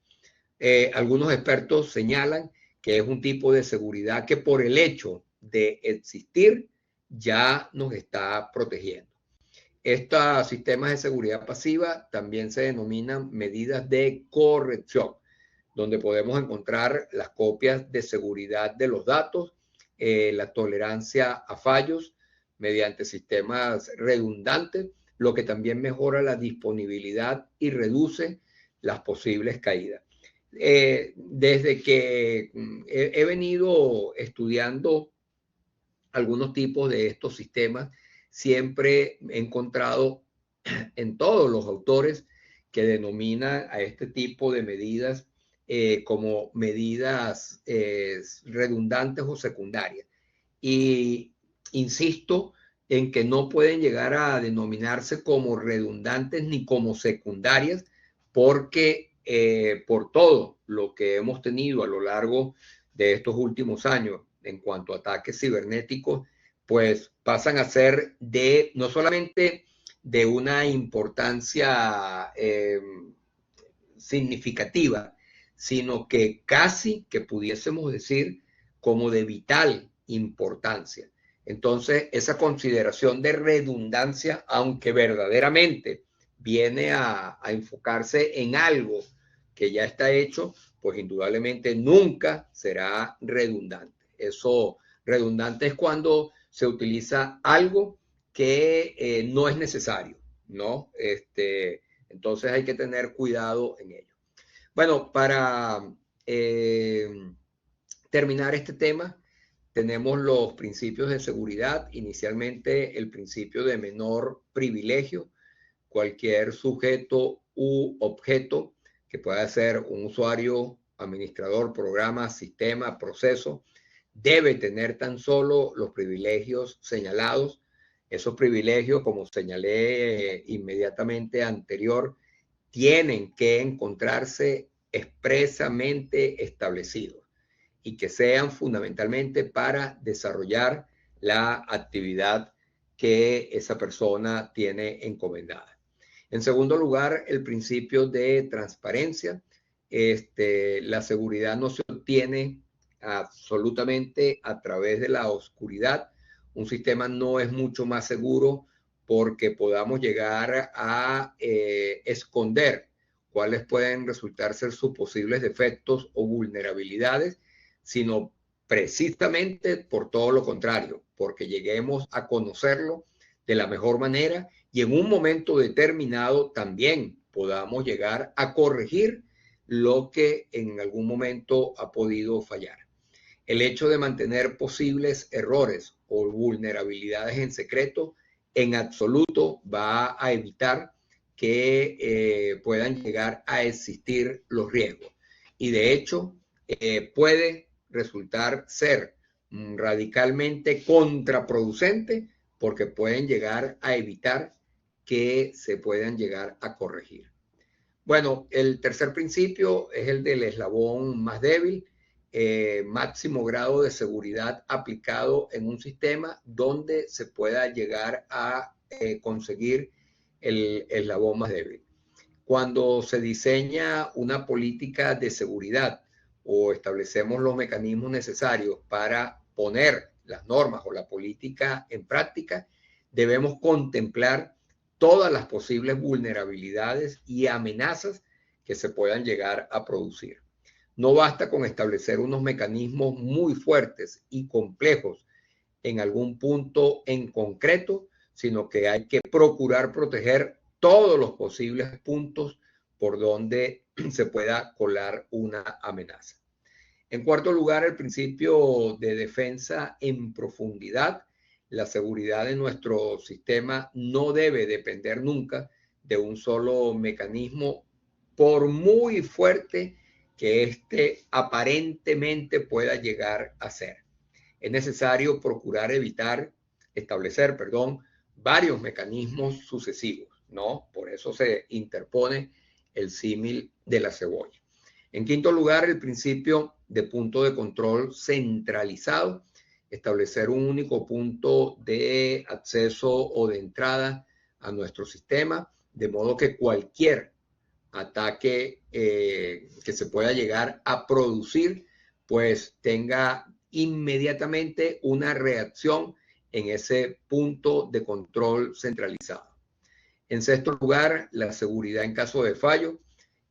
Speaker 1: Algunos expertos señalan que es un tipo de seguridad que por el hecho de existir ya nos está protegiendo. Estos sistemas de seguridad pasiva también se denominan medidas de corrección, donde podemos encontrar las copias de seguridad de los datos, la tolerancia a fallos mediante sistemas redundantes, lo que también mejora la disponibilidad y reduce las posibles caídas. Desde que he venido estudiando algunos tipos de estos sistemas, siempre he encontrado en todos los autores que denominan a este tipo de medidas como medidas redundantes o secundarias. Y insisto en que no pueden llegar a denominarse como redundantes ni como secundarias, porque por todo lo que hemos tenido a lo largo de estos últimos años en cuanto a ataques cibernéticos, pues pasan a ser no solamente de una importancia significativa, sino que casi que pudiésemos decir como de vital importancia. Entonces, esa consideración de redundancia, aunque verdaderamente viene a enfocarse en algo que ya está hecho, pues indudablemente nunca será redundante. Eso redundante es cuando se utiliza algo que no es necesario, ¿no? Entonces hay que tener cuidado en ello. Bueno, para terminar este tema, tenemos los principios de seguridad. Inicialmente, el principio de menor privilegio. Cualquier sujeto u objeto que pueda ser un usuario, administrador, programa, sistema, proceso, debe tener tan solo los privilegios señalados. Esos privilegios, como señalé inmediatamente anterior, tienen que encontrarse expresamente establecidos y que sean fundamentalmente para desarrollar la actividad que esa persona tiene encomendada. En segundo lugar, el principio de transparencia. La seguridad no se obtiene absolutamente a través de la oscuridad. Un sistema no es mucho más seguro porque podamos llegar a esconder cuáles pueden resultar ser sus posibles defectos o vulnerabilidades, sino precisamente por todo lo contrario, porque lleguemos a conocerlo de la mejor manera y en un momento determinado también podamos llegar a corregir lo que en algún momento ha podido fallar. El hecho de mantener posibles errores o vulnerabilidades en secreto en absoluto va a evitar que puedan llegar a existir los riesgos. Y de hecho, puede resultar ser radicalmente contraproducente porque pueden llegar a evitar que se puedan llegar a corregir. Bueno, el tercer principio es el del eslabón más débil, máximo grado de seguridad aplicado en un sistema donde se pueda llegar a conseguir el eslabón más débil. Cuando se diseña una política de seguridad o establecemos los mecanismos necesarios para poner las normas o la política en práctica, debemos contemplar todas las posibles vulnerabilidades y amenazas que se puedan llegar a producir. No basta con establecer unos mecanismos muy fuertes y complejos en algún punto en concreto, sino que hay que procurar proteger todos los posibles puntos por donde se pueda colar una amenaza. En cuarto lugar, el principio de defensa en profundidad. La seguridad de nuestro sistema no debe depender nunca de un solo mecanismo, por muy fuerte que éste aparentemente pueda llegar a ser. Es necesario procurar establecer, varios mecanismos sucesivos, ¿no? Por eso se interpone el símil de la cebolla. En quinto lugar, el principio de punto de control centralizado, establecer un único punto de acceso o de entrada a nuestro sistema, de modo que cualquier ataque que se pueda llegar a producir, pues tenga inmediatamente una reacción en ese punto de control centralizado. En sexto lugar, la seguridad en caso de fallo.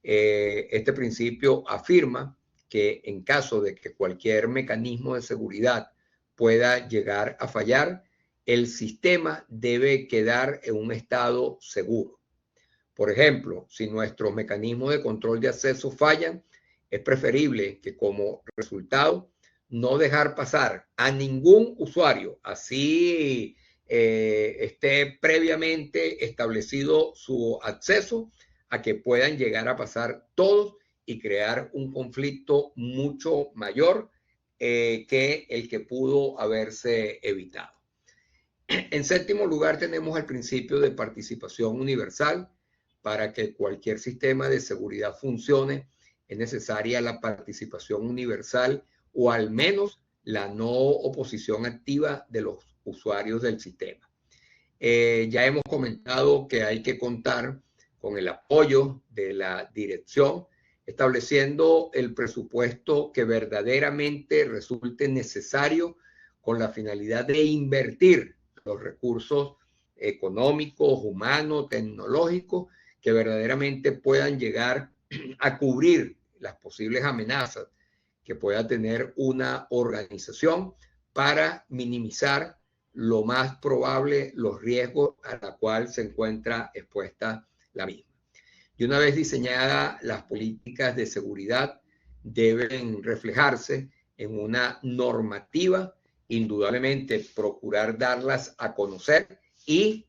Speaker 1: Este principio afirma que en caso de que cualquier mecanismo de seguridad pueda llegar a fallar, el sistema debe quedar en un estado seguro. Por ejemplo, si nuestros mecanismos de control de acceso fallan, es preferible que como resultado no dejar pasar a ningún usuario, así esté previamente establecido su acceso, a que puedan llegar a pasar todos y crear un conflicto mucho mayor que el que pudo haberse evitado. En séptimo lugar, tenemos el principio de participación universal. Para que cualquier sistema de seguridad funcione, es necesaria la participación universal o al menos la no oposición activa de los usuarios del sistema. Ya hemos comentado que hay que contar con el apoyo de la dirección, estableciendo el presupuesto que verdaderamente resulte necesario con la finalidad de invertir los recursos económicos, humanos, tecnológicos, que verdaderamente puedan llegar a cubrir las posibles amenazas que pueda tener una organización para minimizar lo más probable los riesgos a la cual se encuentra expuesta la misma. Y una vez diseñadas, las políticas de seguridad deben reflejarse en una normativa, indudablemente procurar darlas a conocer y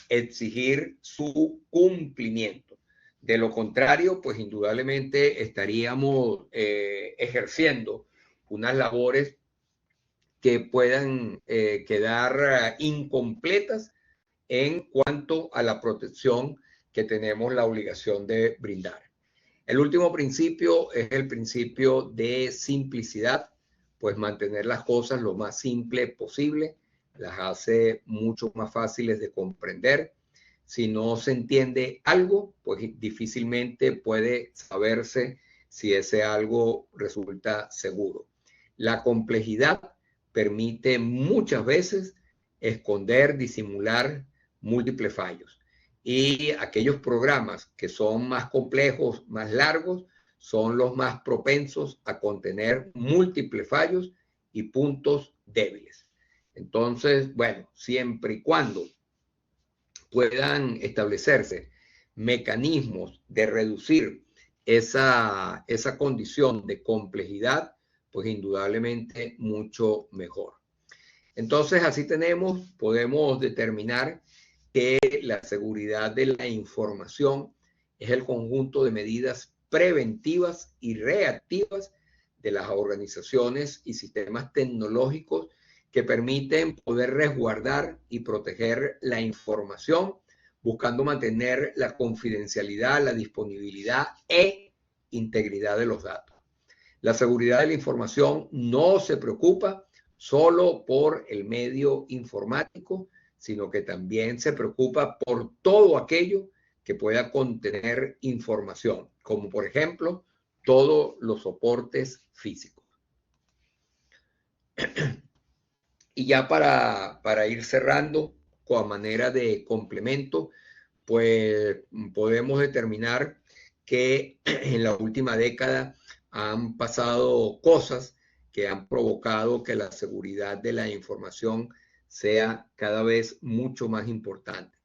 Speaker 1: exigir su cumplimiento. De lo contrario, pues indudablemente estaríamos ejerciendo unas labores que puedan quedar incompletas en cuanto a la protección que tenemos la obligación de brindar. El último principio es el principio de simplicidad, pues mantener las cosas lo más simple posible las hace mucho más fáciles de comprender. Si no se entiende algo, pues difícilmente puede saberse si ese algo resulta seguro. La complejidad permite muchas veces esconder, disimular múltiples fallos. Y aquellos programas que son más complejos, más largos, son los más propensos a contener múltiples fallos y puntos débiles. Entonces, bueno, siempre y cuando puedan establecerse mecanismos de reducir esa condición de complejidad, pues indudablemente mucho mejor. Entonces, así podemos determinar que la seguridad de la información es el conjunto de medidas preventivas y reactivas de las organizaciones y sistemas tecnológicos que permiten poder resguardar y proteger la información, buscando mantener la confidencialidad, la disponibilidad e integridad de los datos. La seguridad de la información no se preocupa solo por el medio informático, sino que también se preocupa por todo aquello que pueda contener información, como por ejemplo todos los soportes físicos. Y ya para ir cerrando, con manera de complemento, pues podemos determinar que en la última década han pasado cosas que han provocado que la seguridad de la información sea cada vez mucho más importante.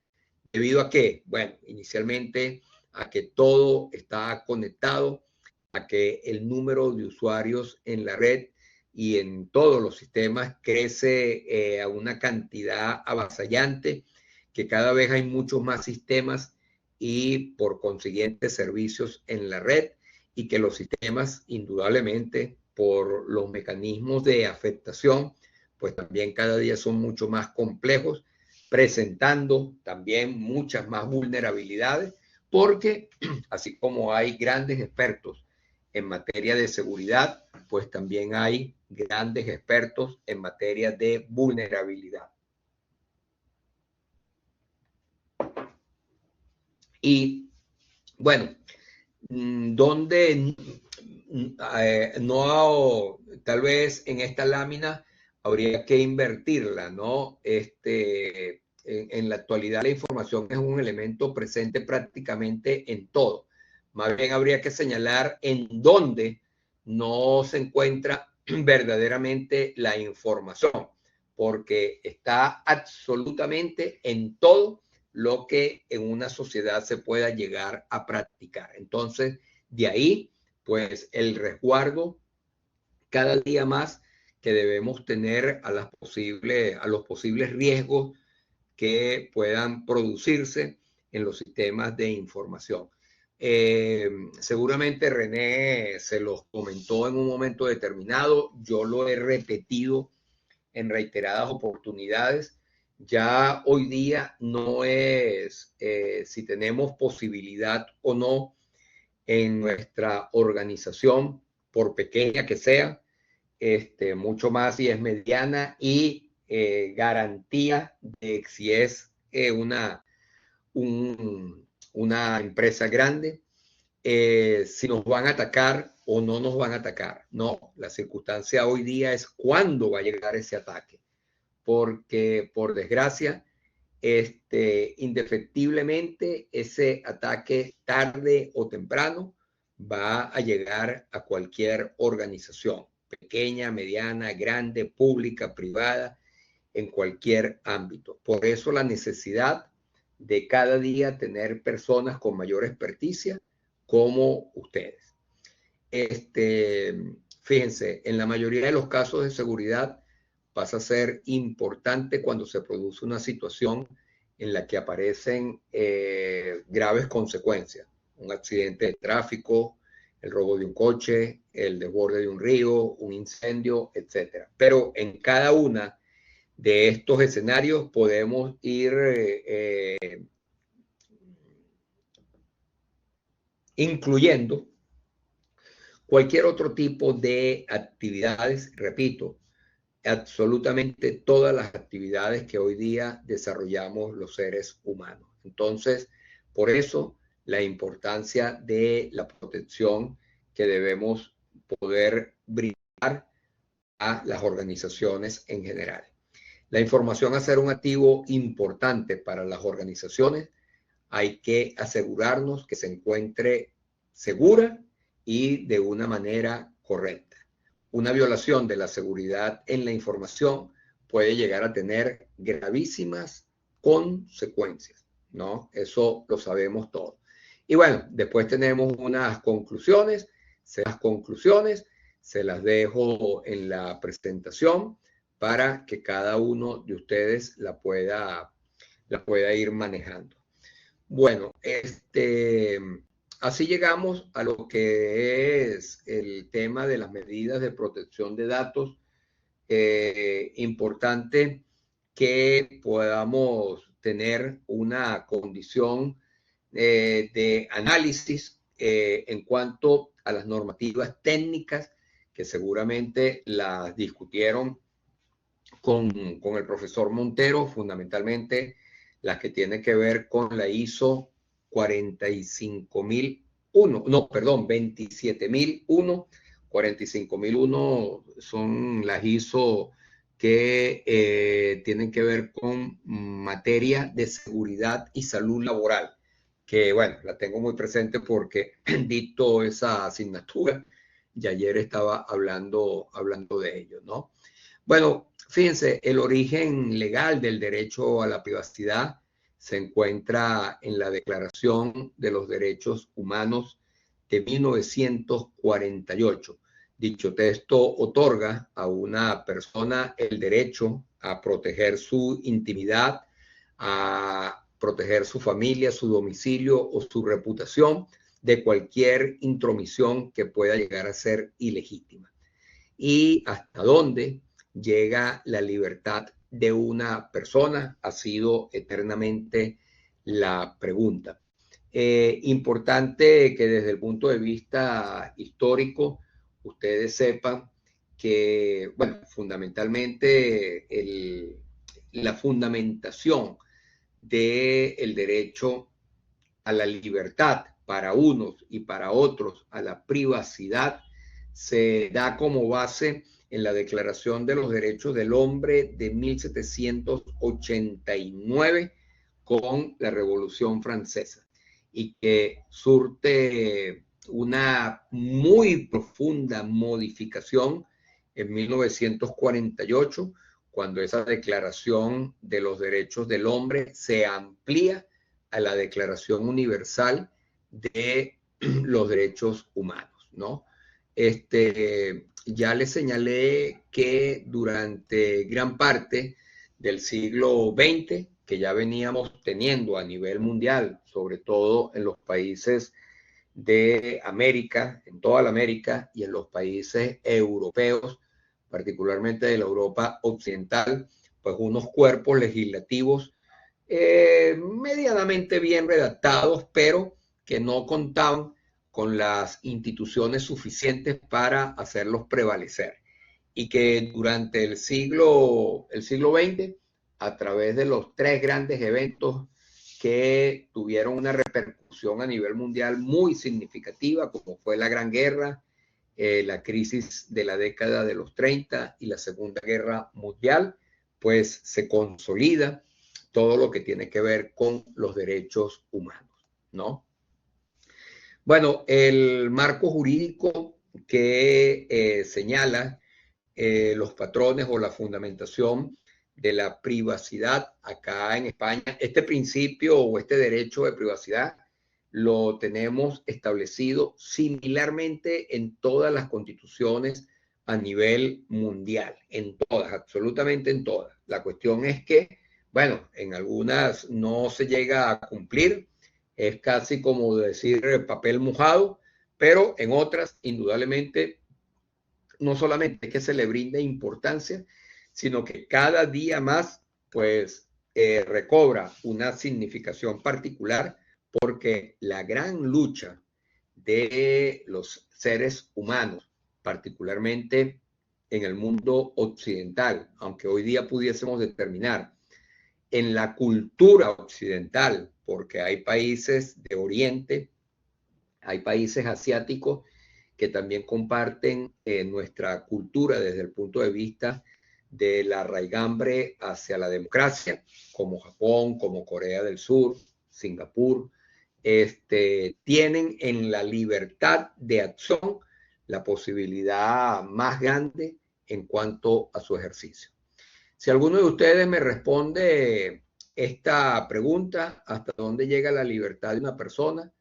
Speaker 1: ¿Debido a qué? Bueno, inicialmente a que todo está conectado, a que el número de usuarios en la red y en todos los sistemas crece a una cantidad avasallante, que cada vez hay muchos más sistemas y por consiguiente servicios en la red, y que los sistemas indudablemente por los mecanismos de afectación pues también cada día son mucho más complejos, presentando también muchas más vulnerabilidades, porque así como hay grandes expertos en materia de seguridad, pues también hay grandes expertos en materia de vulnerabilidad. Y bueno, donde no, tal vez en esta lámina habría que invertirla, ¿no? En la actualidad la información es un elemento presente prácticamente en todo. Más bien habría que señalar en dónde no se encuentra verdaderamente la información, porque está absolutamente en todo lo que en una sociedad se pueda llegar a practicar. Entonces, de ahí, pues el resguardo cada día más que debemos tener a los posibles riesgos que puedan producirse en los sistemas de información. Seguramente René se los comentó en un momento determinado, yo lo he repetido en reiteradas oportunidades. Ya hoy día no es si tenemos posibilidad o no en nuestra organización, por pequeña que sea, mucho más si es mediana y garantía de si es una empresa grande, si nos van a atacar o no nos van a atacar. No, la circunstancia hoy día es cuándo va a llegar ese ataque, porque por desgracia, indefectiblemente ese ataque tarde o temprano va a llegar a cualquier organización, pequeña, mediana, grande, pública, privada, en cualquier ámbito. Por eso la necesidad de cada día tener personas con mayor experticia como ustedes. Fíjense, en la mayoría de los casos de seguridad pasa a ser importante cuando se produce una situación en la que aparecen graves consecuencias. Un accidente de tráfico, el robo de un coche, el desborde de un río, un incendio, etc. Pero en cada una de estos escenarios podemos ir incluyendo cualquier otro tipo de actividades, repito, absolutamente todas las actividades que hoy día desarrollamos los seres humanos. Entonces, por eso la importancia de la protección que debemos poder brindar a las organizaciones en general. La información a ser un activo importante para las organizaciones. Hay que asegurarnos que se encuentre segura y de una manera correcta. Una violación de la seguridad en la información puede llegar a tener gravísimas consecuencias, ¿no? Eso lo sabemos todos. Y bueno, después tenemos unas conclusiones. Las conclusiones se las dejo en la presentación para que cada uno de ustedes la pueda ir manejando. Bueno, así llegamos a lo que es el tema de las medidas de protección de datos. Importante que podamos tener una condición de análisis en cuanto a las normativas técnicas que seguramente las discutieron con el profesor Montero, fundamentalmente las que tienen que ver con la ISO 45001, no, perdón, 27001. 45001 son las ISO que tienen que ver con materia de seguridad y salud laboral, que bueno, la tengo muy presente porque dicto esa asignatura y ayer estaba hablando de ello, ¿no? Bueno, fíjense, el origen legal del derecho a la privacidad se encuentra en la Declaración de los Derechos Humanos de 1948. Dicho texto otorga a una persona el derecho a proteger su intimidad, a proteger su familia, su domicilio o su reputación de cualquier intromisión que pueda llegar a ser ilegítima. Y hasta dónde llega la libertad de una persona ha sido eternamente la pregunta. Importante que desde el punto de vista histórico ustedes sepan que, bueno, fundamentalmente la fundamentación del derecho a la libertad para unos y para otros, a la privacidad, se da como base en la Declaración de los Derechos del Hombre de 1789 con la Revolución Francesa y que surte una muy profunda modificación en 1948, cuando esa Declaración de los Derechos del Hombre se amplía a la Declaración Universal de los Derechos Humanos, ¿no? Ya les señalé que durante gran parte del siglo XX, que ya veníamos teniendo a nivel mundial, sobre todo en los países de América, en toda la América y en los países europeos, particularmente de la Europa occidental, pues unos cuerpos legislativos medianamente bien redactados, pero que no contaban con las instituciones suficientes para hacerlos prevalecer. Y que durante el siglo XX, a través de los tres grandes eventos que tuvieron una repercusión a nivel mundial muy significativa, como fue la Gran Guerra, la crisis de la década de los 30 y la Segunda Guerra Mundial, pues se consolida todo lo que tiene que ver con los derechos humanos, ¿no? Bueno, el marco jurídico que señala los patrones o la fundamentación de la privacidad acá en España, este principio o este derecho de privacidad lo tenemos establecido similarmente en todas las constituciones a nivel mundial, en todas, absolutamente en todas. La cuestión es que, bueno, en algunas no se llega a cumplir, es casi como decir papel mojado, pero en otras, indudablemente, no solamente es que se le brinde importancia, sino que cada día más, pues, recobra una significación particular porque la gran lucha de los seres humanos, particularmente en el mundo occidental, aunque hoy día pudiésemos determinar en la cultura occidental, porque hay países de Oriente, hay países asiáticos que también comparten nuestra cultura desde el punto de vista de la raigambre hacia la democracia, como Japón, como Corea del Sur, Singapur, tienen en la libertad de acción la posibilidad más grande en cuanto a su ejercicio. Si alguno de ustedes me responde esta pregunta, ¿hasta dónde llega la libertad de una persona?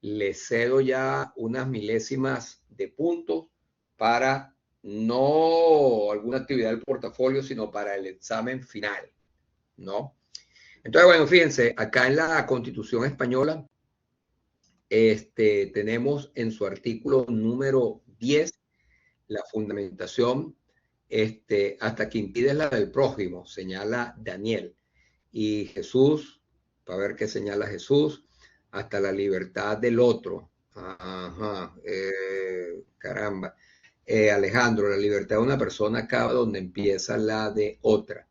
Speaker 1: Le cedo ya unas milésimas de puntos para no alguna actividad del portafolio, sino para el examen final, ¿no? Entonces, bueno, fíjense, acá en la Constitución española tenemos en su artículo número 10 la fundamentación hasta que impides la del prójimo, señala Daniel. Y Jesús, para ver qué señala Jesús, hasta la libertad del otro. Ajá, caramba. Alejandro, la libertad de una persona acaba donde empieza la de otra.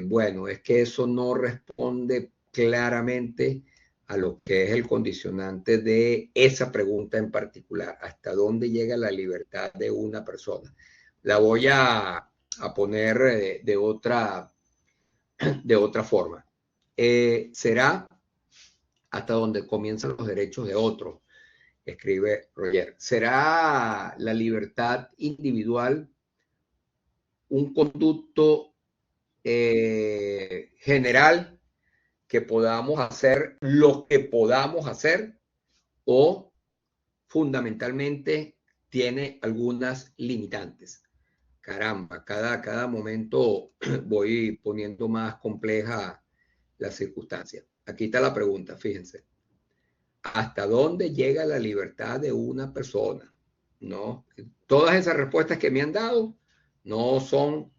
Speaker 1: Bueno, es que eso no responde claramente a lo que es el condicionante de esa pregunta en particular, hasta dónde llega la libertad de una persona. La voy a poner de otra forma. Será hasta donde comienzan los derechos de otros, escribe Roger. ¿Será la libertad individual un conducto general que podamos hacer lo que podamos hacer o fundamentalmente tiene algunas limitantes? Caramba, cada momento voy poniendo más compleja la circunstancia. Aquí está la pregunta, fíjense. ¿Hasta dónde llega la libertad de una persona? ¿No? Todas esas respuestas que me han dado no son,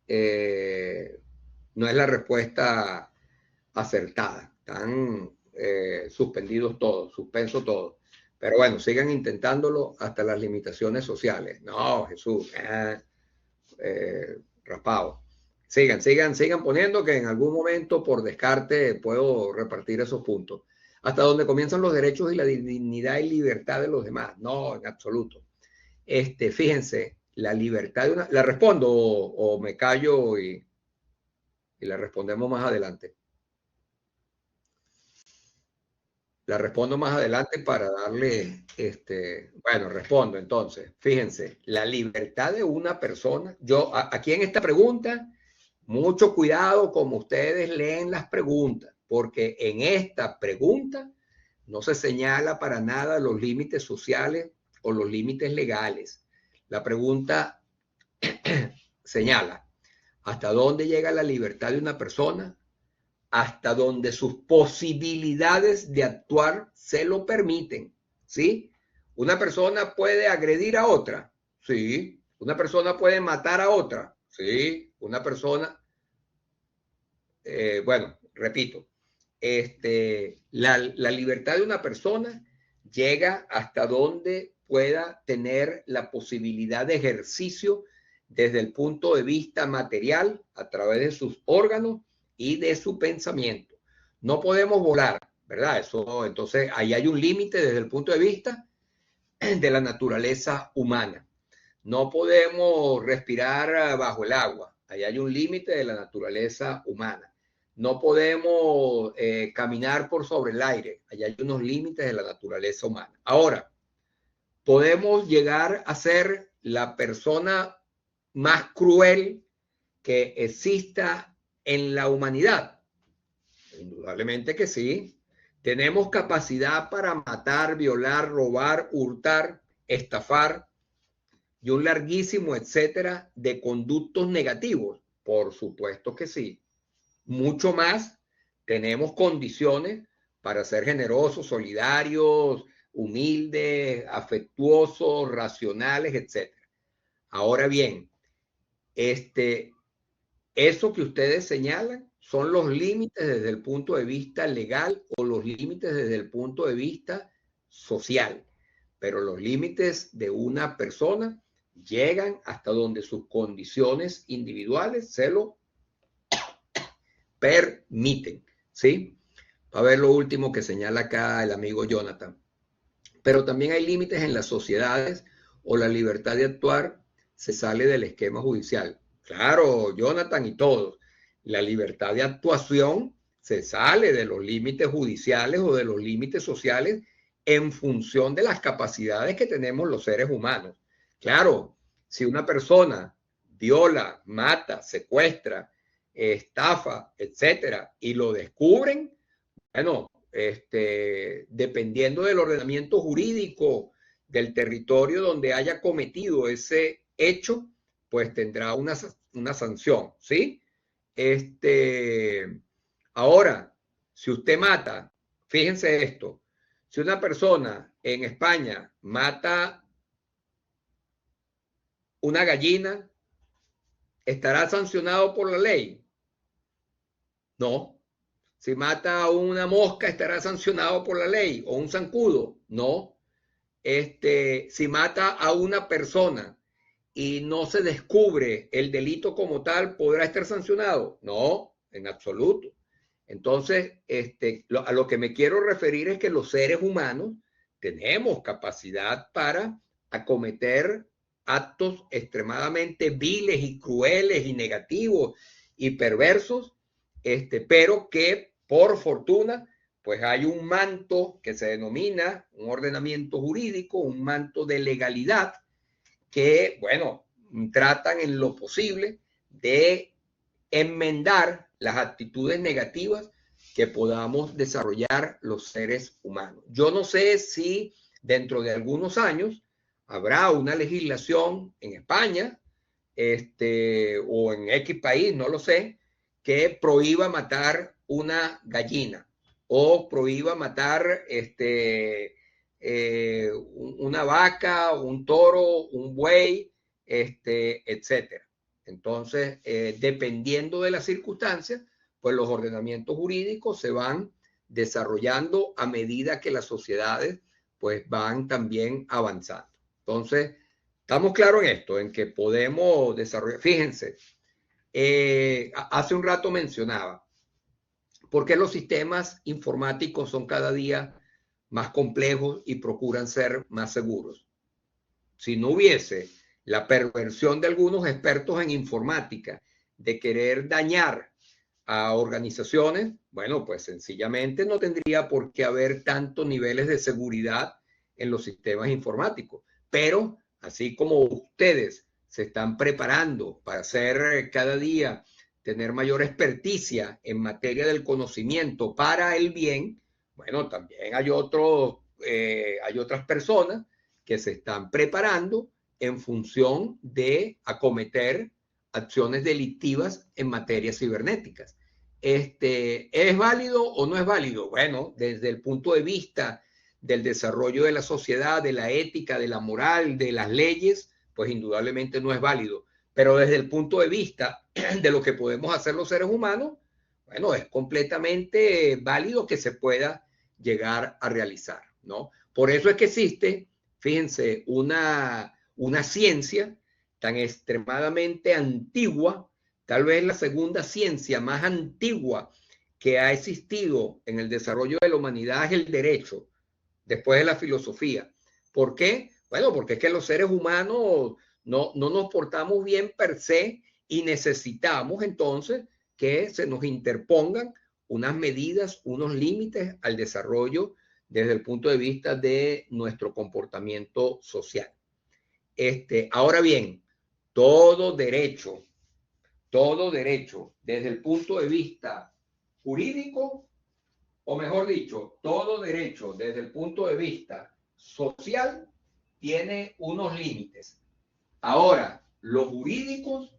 Speaker 1: no es la respuesta acertada. Están suspendidos todos, suspenso todo. Pero bueno, sigan intentándolo hasta las limitaciones sociales. No, Jesús, raspado. Sigan poniendo que en algún momento por descarte puedo repartir esos puntos. Hasta donde comienzan los derechos y la dignidad y libertad de los demás. No, en absoluto. Fíjense, la libertad de una... ¿La respondo o me callo y la respondemos más adelante? La respondo más adelante para darle, bueno, respondo entonces. Fíjense, la libertad de una persona, aquí en esta pregunta, mucho cuidado como ustedes leen las preguntas, porque en esta pregunta no se señala para nada los límites sociales o los límites legales. La pregunta señala, ¿hasta dónde llega la libertad de una persona? Hasta donde sus posibilidades de actuar se lo permiten, ¿sí? Una persona puede agredir a otra, sí. Una persona puede matar a otra, sí. Una persona, bueno, repito, la libertad de una persona llega hasta donde pueda tener la posibilidad de ejercicio desde el punto de vista material a través de sus órganos y de su pensamiento. No podemos volar, ¿verdad? Eso, entonces, ahí hay un límite desde el punto de vista de la naturaleza humana. No podemos respirar bajo el agua. Ahí hay un límite de la naturaleza humana. no podemos caminar por sobre el aire. Allá hay unos límites de la naturaleza humana. Ahora, podemos llegar a ser la persona más cruel que exista en la humanidad. Indudablemente que sí. Tenemos capacidad para matar, violar, robar, hurtar, estafar y un larguísimo etcétera de conductos negativos. Por supuesto que sí. Mucho más, tenemos condiciones para ser generosos, solidarios, humildes, afectuosos, racionales, etcétera. Ahora bien, eso que ustedes señalan son los límites desde el punto de vista legal o los límites desde el punto de vista social. Pero los límites de una persona llegan hasta donde sus condiciones individuales se lo permiten, ¿sí? A ver lo último que señala acá el amigo Jonathan. Pero también hay límites en las sociedades o la libertad de actuar se sale del esquema judicial. Claro, Jonathan y todos. La libertad de actuación se sale de los límites judiciales o de los límites sociales en función de las capacidades que tenemos los seres humanos. Claro, si una persona viola, mata, secuestra, estafa, etcétera, y lo descubren, bueno, dependiendo del ordenamiento jurídico del territorio donde haya cometido ese hecho, pues tendrá una sanción, ¿sí? Ahora, si usted mata, fíjense esto, si una persona en España mata una gallina, ¿estará sancionado por la ley? No. Si mata a una mosca, ¿estará sancionado por la ley? ¿O un zancudo? No. Si mata a una persona y no se descubre el delito como tal, ¿podrá estar sancionado? No, en absoluto. Entonces, a lo que me quiero referir es que los seres humanos tenemos capacidad para acometer actos extremadamente viles y crueles y negativos y perversos, pero que por fortuna, pues hay un manto que se denomina un ordenamiento jurídico, un manto de legalidad que, bueno, tratan en lo posible de enmendar las actitudes negativas que podamos desarrollar los seres humanos. Yo no sé si dentro de algunos años habrá una legislación en España o en X país, no lo sé, que prohíba matar una gallina o prohíba matar una vaca, un toro, un buey, etcétera. Entonces, dependiendo de las circunstancias, pues los ordenamientos jurídicos se van desarrollando a medida que las sociedades pues van también avanzando. Entonces, estamos claros en esto, en que podemos desarrollar. Fíjense, hace un rato mencionaba, ¿por qué los sistemas informáticos son cada día más complejos y procuran ser más seguros? Si no hubiese la perversión de algunos expertos en informática de querer dañar a organizaciones, bueno, pues sencillamente no tendría por qué haber tantos niveles de seguridad en los sistemas informáticos. Pero así como ustedes se están preparando para hacer cada día, tener mayor experticia en materia del conocimiento para el bien, bueno, también hay otras personas que se están preparando en función de acometer acciones delictivas en materias cibernéticas. ¿Es válido o no es válido? Bueno, desde el punto de vista del desarrollo de la sociedad, de la ética, de la moral, de las leyes, pues indudablemente no es válido. Pero desde el punto de vista de lo que podemos hacer los seres humanos, bueno, es completamente válido que se pueda llegar a realizar, ¿no? Por eso es que existe, fíjense, una ciencia tan extremadamente antigua, tal vez la segunda ciencia más antigua que ha existido en el desarrollo de la humanidad es el derecho, después de la filosofía. ¿Por qué? Bueno, porque es que los seres humanos no nos portamos bien per se y necesitamos entonces que se nos interpongan unas medidas, unos límites al desarrollo desde el punto de vista de nuestro comportamiento social. Ahora bien, todo derecho, desde el punto de vista jurídico, o mejor dicho, todo derecho desde el punto de vista social tiene unos límites. Ahora, los jurídicos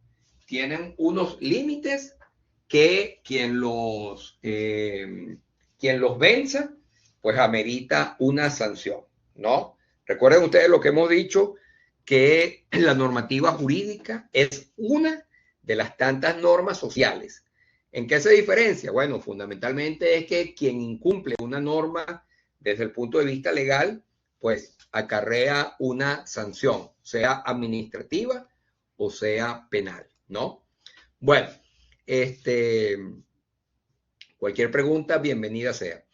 Speaker 1: tienen unos límites que quien los venza, pues amerita una sanción, ¿no? Recuerden ustedes lo que hemos dicho, que la normativa jurídica es una de las tantas normas sociales. ¿En qué se diferencia? Bueno, fundamentalmente es que quien incumple una norma desde el punto de vista legal, pues acarrea una sanción, sea administrativa o sea penal, ¿no? Bueno, cualquier pregunta, bienvenida sea.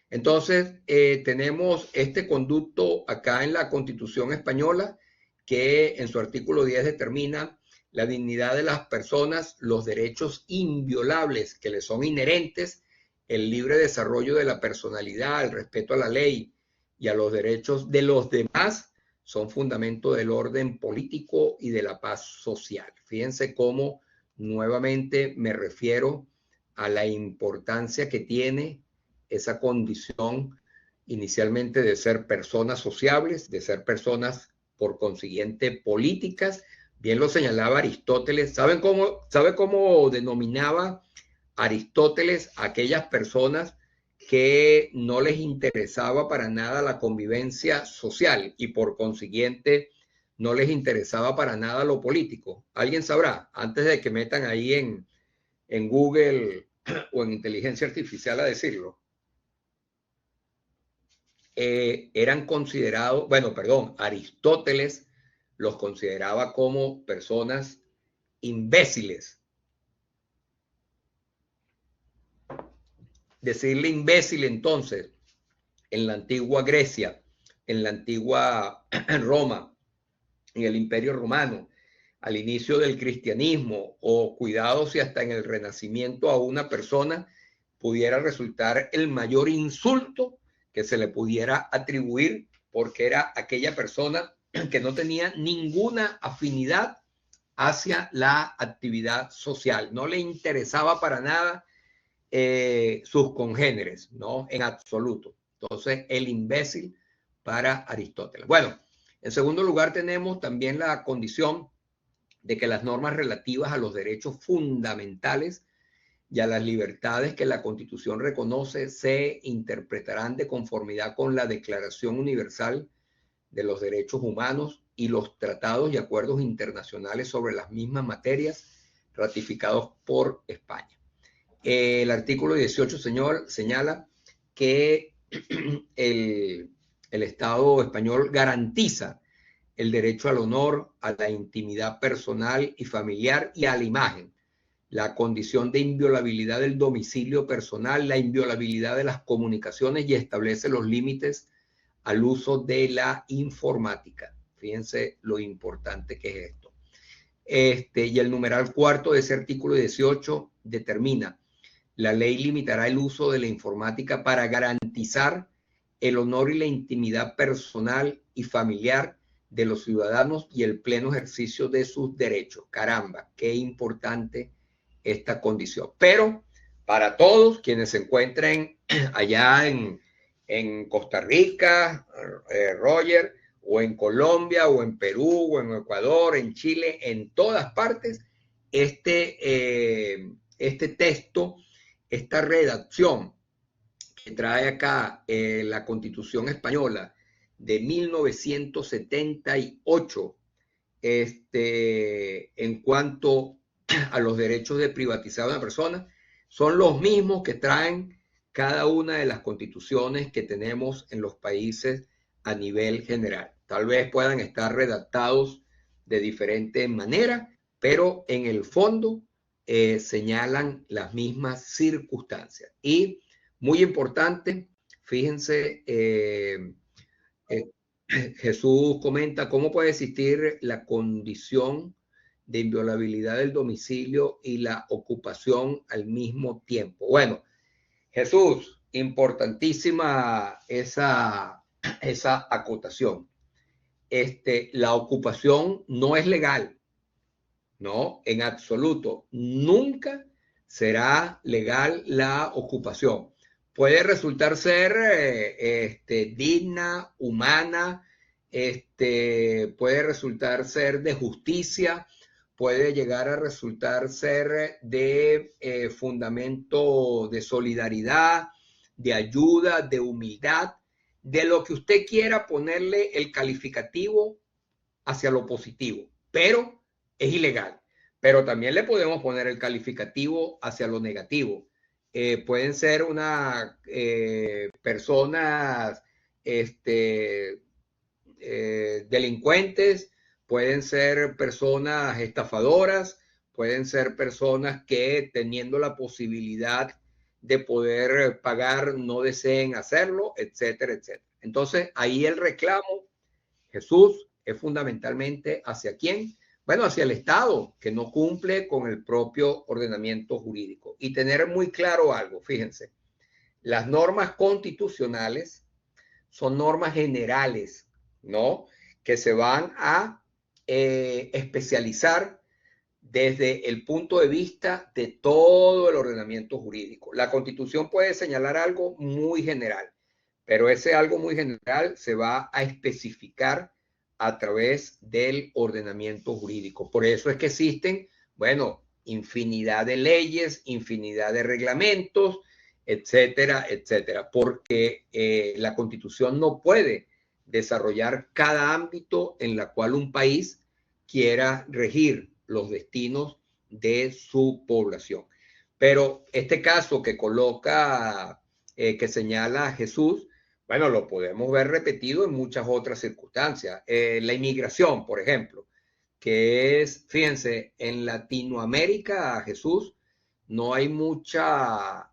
Speaker 1: Entonces, tenemos este conducto acá en la Constitución española que en su artículo 10 determina la dignidad de las personas, los derechos inviolables que les son inherentes, el libre desarrollo de la personalidad, el respeto a la ley y a los derechos de los demás son fundamento del orden político y de la paz social. Fíjense cómo nuevamente me refiero a la importancia que tiene esa condición inicialmente de ser personas sociables, de ser personas por consiguiente políticas. Bien lo señalaba Aristóteles. ¿Sabe cómo denominaba Aristóteles a aquellas personas que no les interesaba para nada la convivencia social y por consiguiente no les interesaba para nada lo político? ¿Alguien sabrá? Antes de que metan ahí en Google o en inteligencia artificial a decirlo. Eran considerados, Aristóteles los consideraba como personas imbéciles. Decirle imbécil entonces en la antigua Grecia, en la antigua Roma, en el Imperio Romano, al inicio del cristianismo, o cuidado si hasta en el Renacimiento a una persona pudiera resultar el mayor insulto que se le pudiera atribuir, porque era aquella persona que no tenía ninguna afinidad hacia la actividad social, no le interesaba para nada sus congéneres, ¿no? En absoluto. Entonces, el imbécil para Aristóteles. Bueno, en segundo lugar tenemos también la condición de que las normas relativas a los derechos fundamentales y a las libertades que la Constitución reconoce se interpretarán de conformidad con la Declaración Universal de los Derechos Humanos y los tratados y acuerdos internacionales sobre las mismas materias ratificados por España. El artículo 18 señala que el Estado español garantiza el derecho al honor, a la intimidad personal y familiar y a la imagen, la condición de inviolabilidad del domicilio personal, la inviolabilidad de las comunicaciones y establece los límites al uso de la informática. Fíjense lo importante que es esto. Y el numeral cuarto de ese artículo 18 determina: la ley limitará el uso de la informática para garantizar el honor y la intimidad personal y familiar de los ciudadanos y el pleno ejercicio de sus derechos. Caramba, qué importante esta condición. Pero para todos quienes se encuentren allá en Costa Rica, Roger, o en Colombia, o en Perú, o en Ecuador, en Chile, en todas partes, este texto, esta redacción que trae acá la Constitución Española de 1978, en cuanto a los derechos de privatizar a una persona, son los mismos que traen cada una de las constituciones que tenemos en los países a nivel general. Tal vez puedan estar redactados de diferente manera, pero en el fondo señalan las mismas circunstancias. Y muy importante, fíjense, Jesús comenta cómo puede existir la condición de inviolabilidad del domicilio y la ocupación al mismo tiempo. Bueno, Jesús, importantísima esa acotación. La ocupación no es legal, no, en absoluto. Nunca será legal la ocupación. Puede resultar ser digna, humana, puede resultar ser de justicia, puede llegar a resultar ser de fundamento de solidaridad, de ayuda, de humildad, de lo que usted quiera ponerle el calificativo hacia lo positivo, pero es ilegal. Pero también le podemos poner el calificativo hacia lo negativo. Pueden ser unas personas delincuentes, pueden ser personas estafadoras, pueden ser personas que teniendo la posibilidad de poder pagar no deseen hacerlo, etcétera, etcétera. Entonces ahí el reclamo, Jesús, es fundamentalmente hacia quién. Bueno, hacia el Estado, que no cumple con el propio ordenamiento jurídico. Y tener muy claro algo, fíjense, las normas constitucionales son normas generales, ¿no? Que se van a especializar desde el punto de vista de todo el ordenamiento jurídico. La Constitución puede señalar algo muy general, pero ese algo muy general se va a especificar a través del ordenamiento jurídico. Por eso es que existen, bueno, infinidad de leyes, infinidad de reglamentos, etcétera, etcétera, porque la Constitución no puede desarrollar cada ámbito en la cual un país quiera regir los destinos de su población. Pero este caso que coloca, que señala Jesús, bueno, lo podemos ver repetido en muchas otras circunstancias. La inmigración, por ejemplo, que es, fíjense, en Latinoamérica, Jesús, no hay mucha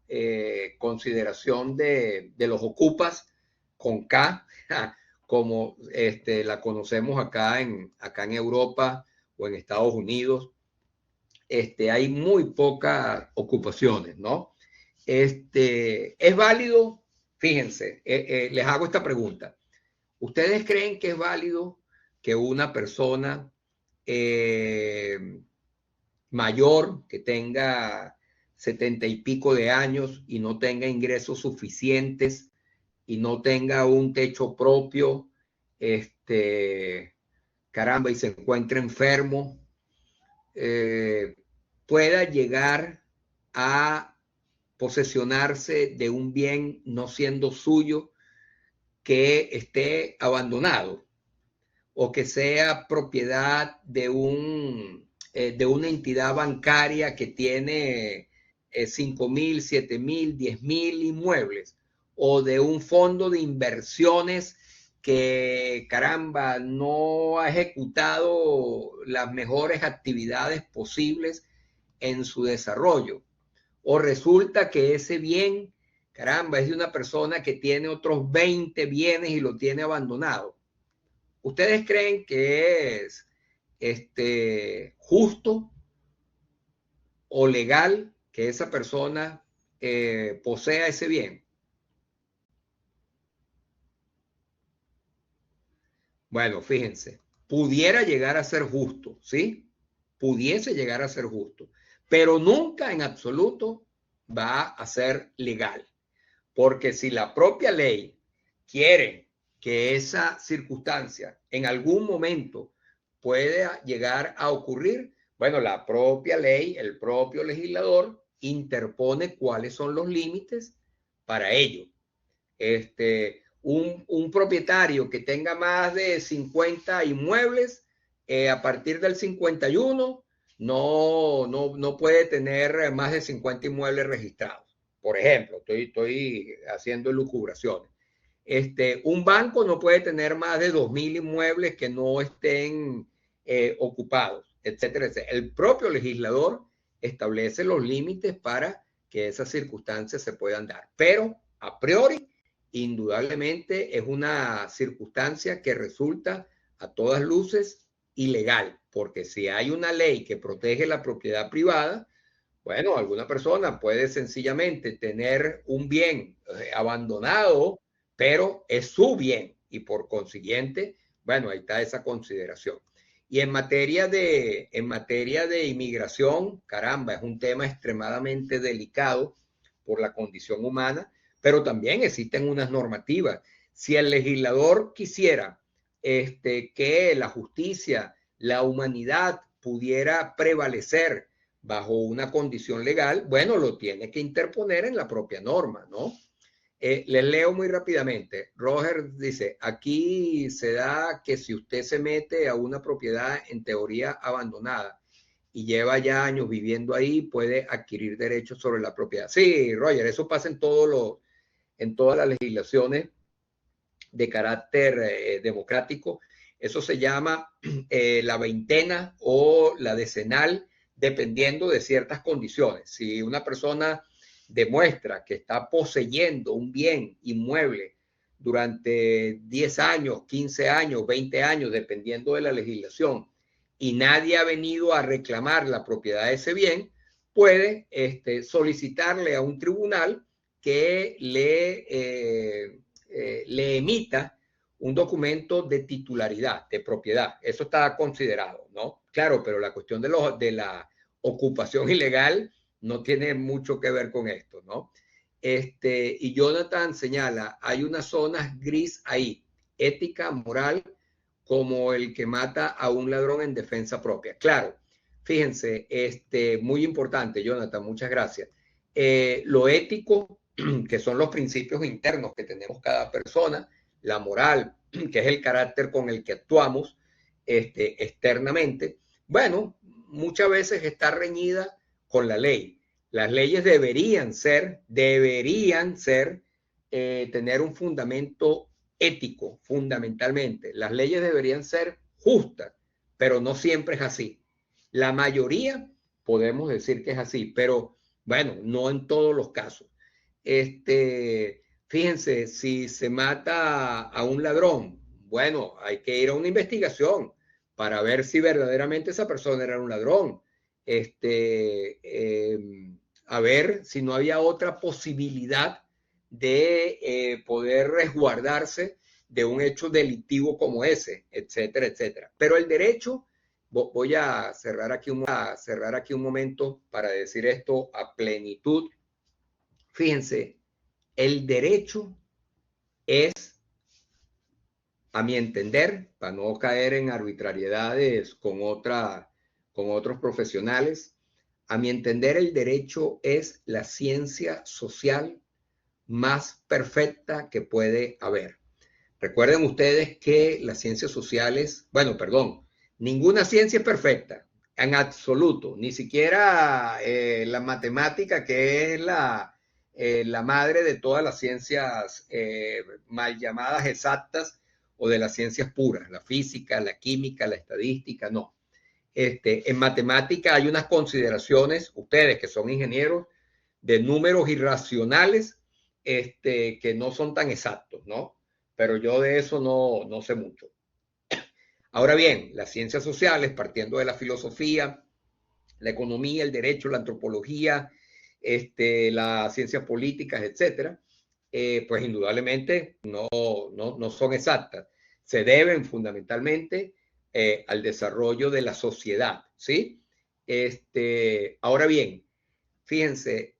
Speaker 1: consideración de los ocupas con K, como la conocemos acá en Europa o en Estados Unidos. Hay muy pocas ocupaciones, ¿no? ¿Es válido? Fíjense, les hago esta pregunta. ¿Ustedes creen que es válido que una persona mayor, que tenga 70 y pico de años y no tenga ingresos suficientes y no tenga un techo propio, caramba, y se encuentre enfermo, pueda llegar a posesionarse de un bien no siendo suyo, que esté abandonado o que sea propiedad de una entidad bancaria que tiene 5.000, 7.000, 10.000 inmuebles, o de un fondo de inversiones que, caramba, no ha ejecutado las mejores actividades posibles en su desarrollo. O resulta que ese bien, caramba, es de una persona que tiene otros 20 bienes y lo tiene abandonado. ¿Ustedes creen que es justo o legal que esa persona posea ese bien? Bueno, fíjense, pudiera llegar a ser justo, ¿sí? Pudiese llegar a ser justo, pero nunca en absoluto va a ser legal, porque si la propia ley quiere que esa circunstancia en algún momento pueda llegar a ocurrir, bueno, la propia ley, el propio legislador interpone cuáles son los límites para ello. Un propietario que tenga más de 50 inmuebles, a partir del 51, no puede tener más de 50 inmuebles registrados. Por ejemplo, estoy haciendo elucubraciones. Un banco no puede tener más de 2.000 inmuebles que no estén ocupados, etcétera, etcétera. El propio legislador establece los límites para que esas circunstancias se puedan dar. Pero, a priori, indudablemente es una circunstancia que resulta a todas luces ilegal, porque si hay una ley que protege la propiedad privada, bueno, alguna persona puede sencillamente tener un bien abandonado, pero es su bien y por consiguiente, bueno, ahí está esa consideración. Y en materia de inmigración, caramba, es un tema extremadamente delicado por la condición humana, pero también existen unas normativas. Si el legislador quisiera que la justicia, la humanidad pudiera prevalecer bajo una condición legal, bueno, lo tiene que interponer en la propia norma, ¿no? Les leo muy rápidamente. Roger dice, aquí se da que si usted se mete a una propiedad en teoría abandonada y lleva ya años viviendo ahí, puede adquirir derechos sobre la propiedad. Sí, Roger, eso pasa en todas las legislaciones de carácter democrático. Eso se llama la veintena o la decenal, dependiendo de ciertas condiciones. Si una persona demuestra que está poseyendo un bien inmueble durante 10 años, 15 años, 20 años, dependiendo de la legislación, y nadie ha venido a reclamar la propiedad de ese bien, puede solicitarle a un tribunal que le emita un documento de titularidad, de propiedad. Eso está considerado, ¿no? Claro, pero la cuestión de la ocupación ilegal no tiene mucho que ver con esto, ¿no? Y Jonathan señala, hay unas zonas gris ahí, ética, moral, como el que mata a un ladrón en defensa propia. Claro, fíjense, muy importante, Jonathan, muchas gracias. Lo ético, que son los principios internos que tenemos cada persona, la moral, que es el carácter con el que actuamos externamente, bueno, muchas veces está reñida con la ley. Las leyes deberían tener un fundamento ético, fundamentalmente. Las leyes deberían ser justas, pero no siempre es así. La mayoría podemos decir que es así, pero bueno, no en todos los casos. Fíjense, si se mata a un ladrón, bueno, hay que ir a una investigación para ver si verdaderamente esa persona era un ladrón. A ver si no había otra posibilidad de poder resguardarse de un hecho delictivo como ese, etcétera, etcétera. Pero el derecho, voy a cerrar aquí un momento para decir esto a plenitud. Fíjense, el derecho es, a mi entender, para no caer en arbitrariedades con otros profesionales, a mi entender el derecho es la ciencia social más perfecta que puede haber. Recuerden ustedes que las ciencias sociales, bueno, perdón, ninguna ciencia es perfecta, en absoluto, ni siquiera la matemática, que es la madre de todas las ciencias mal llamadas exactas o de las ciencias puras, la física, la química, la estadística, no. En matemática hay unas consideraciones, ustedes que son ingenieros, de números irracionales que no son tan exactos, ¿no? Pero yo de eso no sé mucho. Ahora bien, las ciencias sociales, partiendo de la filosofía, la economía, el derecho, la antropología, las ciencias políticas, etcétera, pues indudablemente no son exactas. Se deben fundamentalmente al desarrollo de la sociedad, ¿sí? Ahora bien, fíjense,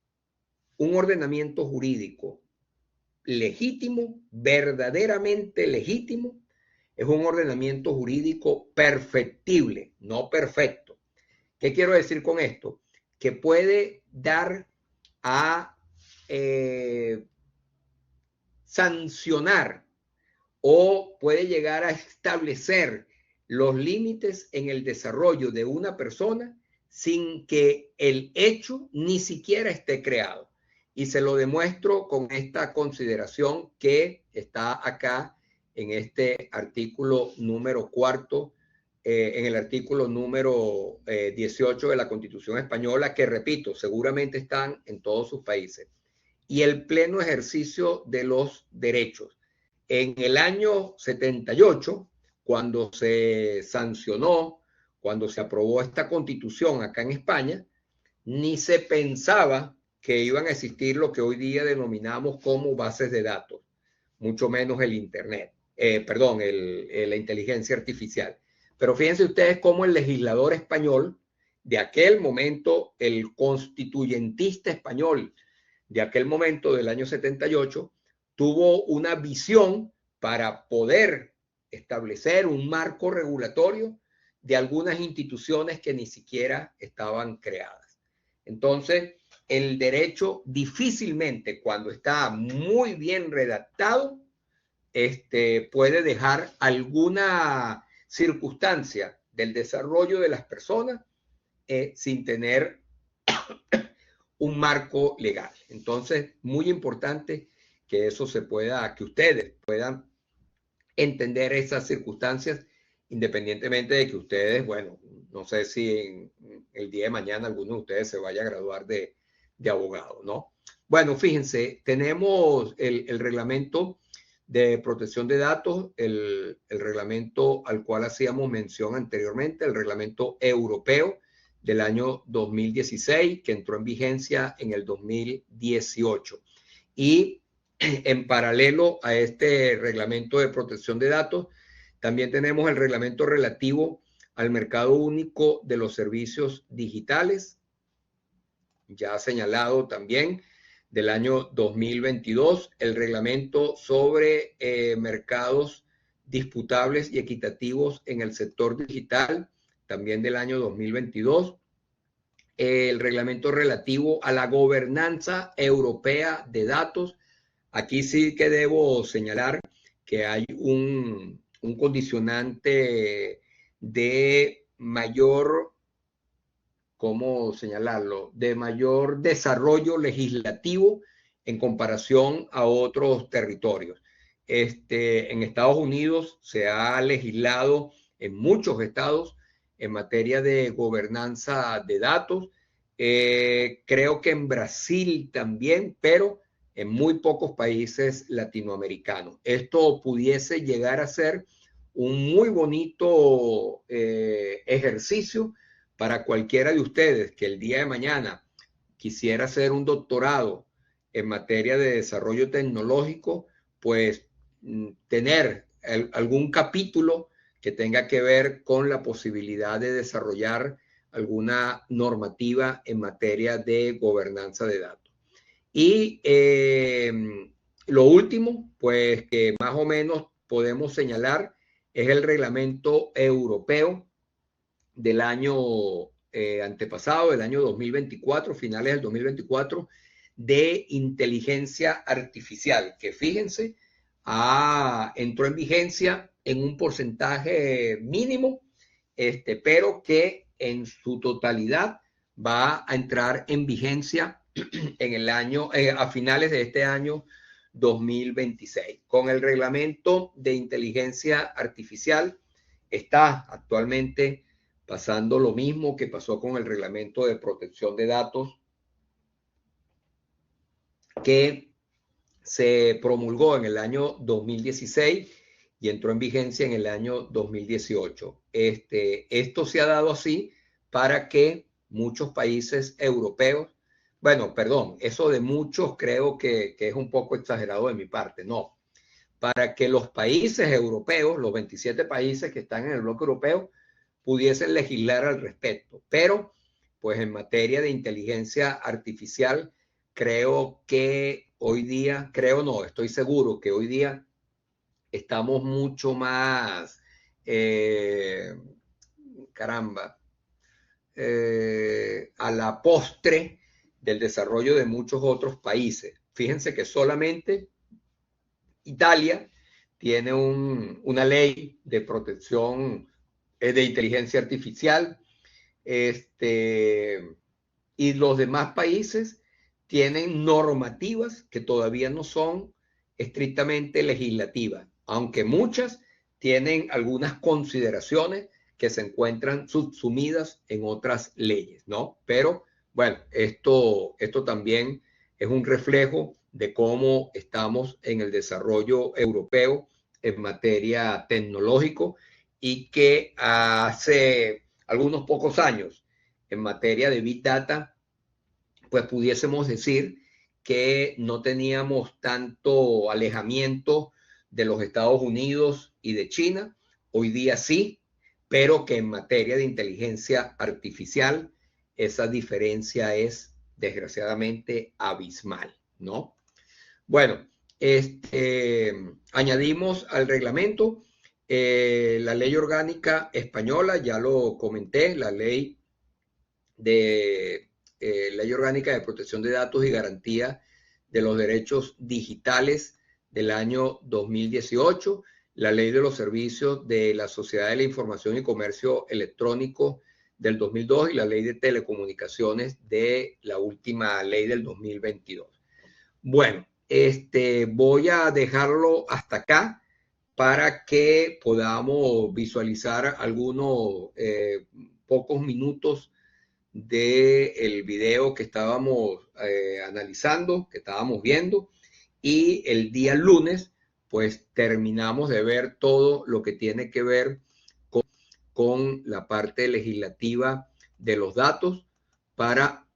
Speaker 1: un ordenamiento jurídico legítimo, verdaderamente legítimo, es un ordenamiento jurídico perfectible, no perfecto. ¿Qué quiero decir con esto? Que puede dar a sancionar o puede llegar a establecer los límites en el desarrollo de una persona sin que el hecho ni siquiera esté creado. Y se lo demuestro con esta consideración que está acá en este artículo número 4, en el artículo número 18 de la Constitución Española, que repito, seguramente están en todos sus países. Y el pleno ejercicio de los derechos. En el año 78, cuando se sancionó, cuando se aprobó esta constitución acá en España, ni se pensaba que iban a existir lo que hoy día denominamos como bases de datos, mucho menos el Internet, la inteligencia artificial. Pero fíjense ustedes cómo el legislador español de aquel momento, el constituyentista español de aquel momento del año 78, tuvo una visión para poder establecer un marco regulatorio de algunas instituciones que ni siquiera estaban creadas. Entonces, el derecho difícilmente, cuando está muy bien redactado, puede dejar alguna circunstancia del desarrollo de las personas sin tener un marco legal. Entonces, muy importante que eso se pueda, que ustedes puedan entender esas circunstancias, independientemente de que ustedes, bueno, no sé si en el día de mañana alguno de ustedes se vaya a graduar de abogado, ¿no? Bueno, fíjense, tenemos el reglamento de protección de datos, el reglamento al cual hacíamos mención anteriormente, el reglamento europeo del año 2016, que entró en vigencia en el 2018. Y en paralelo a este reglamento de protección de datos, también tenemos el reglamento relativo al mercado único de los servicios digitales, ya señalado también, del año 2022, el reglamento sobre mercados disputables y equitativos en el sector digital, también del año 2022, el reglamento relativo a la gobernanza europea de datos. Aquí sí que debo señalar que hay un condicionante de mayor, ¿cómo señalarlo?, de mayor desarrollo legislativo en comparación a otros territorios. En Estados Unidos se ha legislado en muchos estados en materia de gobernanza de datos. Creo que en Brasil también, pero en muy pocos países latinoamericanos. Esto pudiese llegar a ser un muy bonito ejercicio para cualquiera de ustedes que el día de mañana quisiera hacer un doctorado en materia de desarrollo tecnológico, pues tener algún capítulo que tenga que ver con la posibilidad de desarrollar alguna normativa en materia de gobernanza de datos. Y lo último, pues que más o menos podemos señalar, es el reglamento europeo del año antepasado, del año 2024, finales del 2024, de inteligencia artificial, que fíjense, entró en vigencia en un porcentaje mínimo, pero que en su totalidad va a entrar en vigencia en el año, a finales de este año 2026. Con el reglamento de inteligencia artificial está actualmente pasando lo mismo que pasó con el reglamento de protección de datos que se promulgó en el año 2016 y entró en vigencia en el año 2018. Esto se ha dado así para que muchos países europeos, bueno, perdón, eso de muchos creo que es un poco exagerado de mi parte, no, para que los países europeos, los 27 países que están en el bloque europeo, pudiesen legislar al respecto. Pero, pues en materia de inteligencia artificial, creo que hoy día, creo no, estoy seguro que hoy día estamos mucho más, caramba, a la postre del desarrollo de muchos otros países. Fíjense que solamente Italia tiene una ley de protección de inteligencia artificial, y los demás países tienen normativas que todavía no son estrictamente legislativas, aunque muchas tienen algunas consideraciones que se encuentran subsumidas en otras leyes, ¿no? Pero bueno, esto también es un reflejo de cómo estamos en el desarrollo europeo en materia tecnológico y que hace algunos pocos años, en materia de Big Data, pues pudiésemos decir que no teníamos tanto alejamiento de los Estados Unidos y de China. Hoy día sí, pero que en materia de inteligencia artificial esa diferencia es desgraciadamente abismal, ¿no? Bueno, añadimos al reglamento la ley orgánica española, ya lo comenté, la ley orgánica de protección de datos y garantía de los derechos digitales del año 2018, la ley de los servicios de la Sociedad de la Información y Comercio Electrónico del 2002 y la ley de telecomunicaciones de la última ley del 2022. Bueno, voy a dejarlo hasta acá para que podamos visualizar algunos pocos minutos del video que estábamos analizando, que estábamos viendo, y el día lunes pues terminamos de ver todo lo que tiene que ver con la parte legislativa de los datos para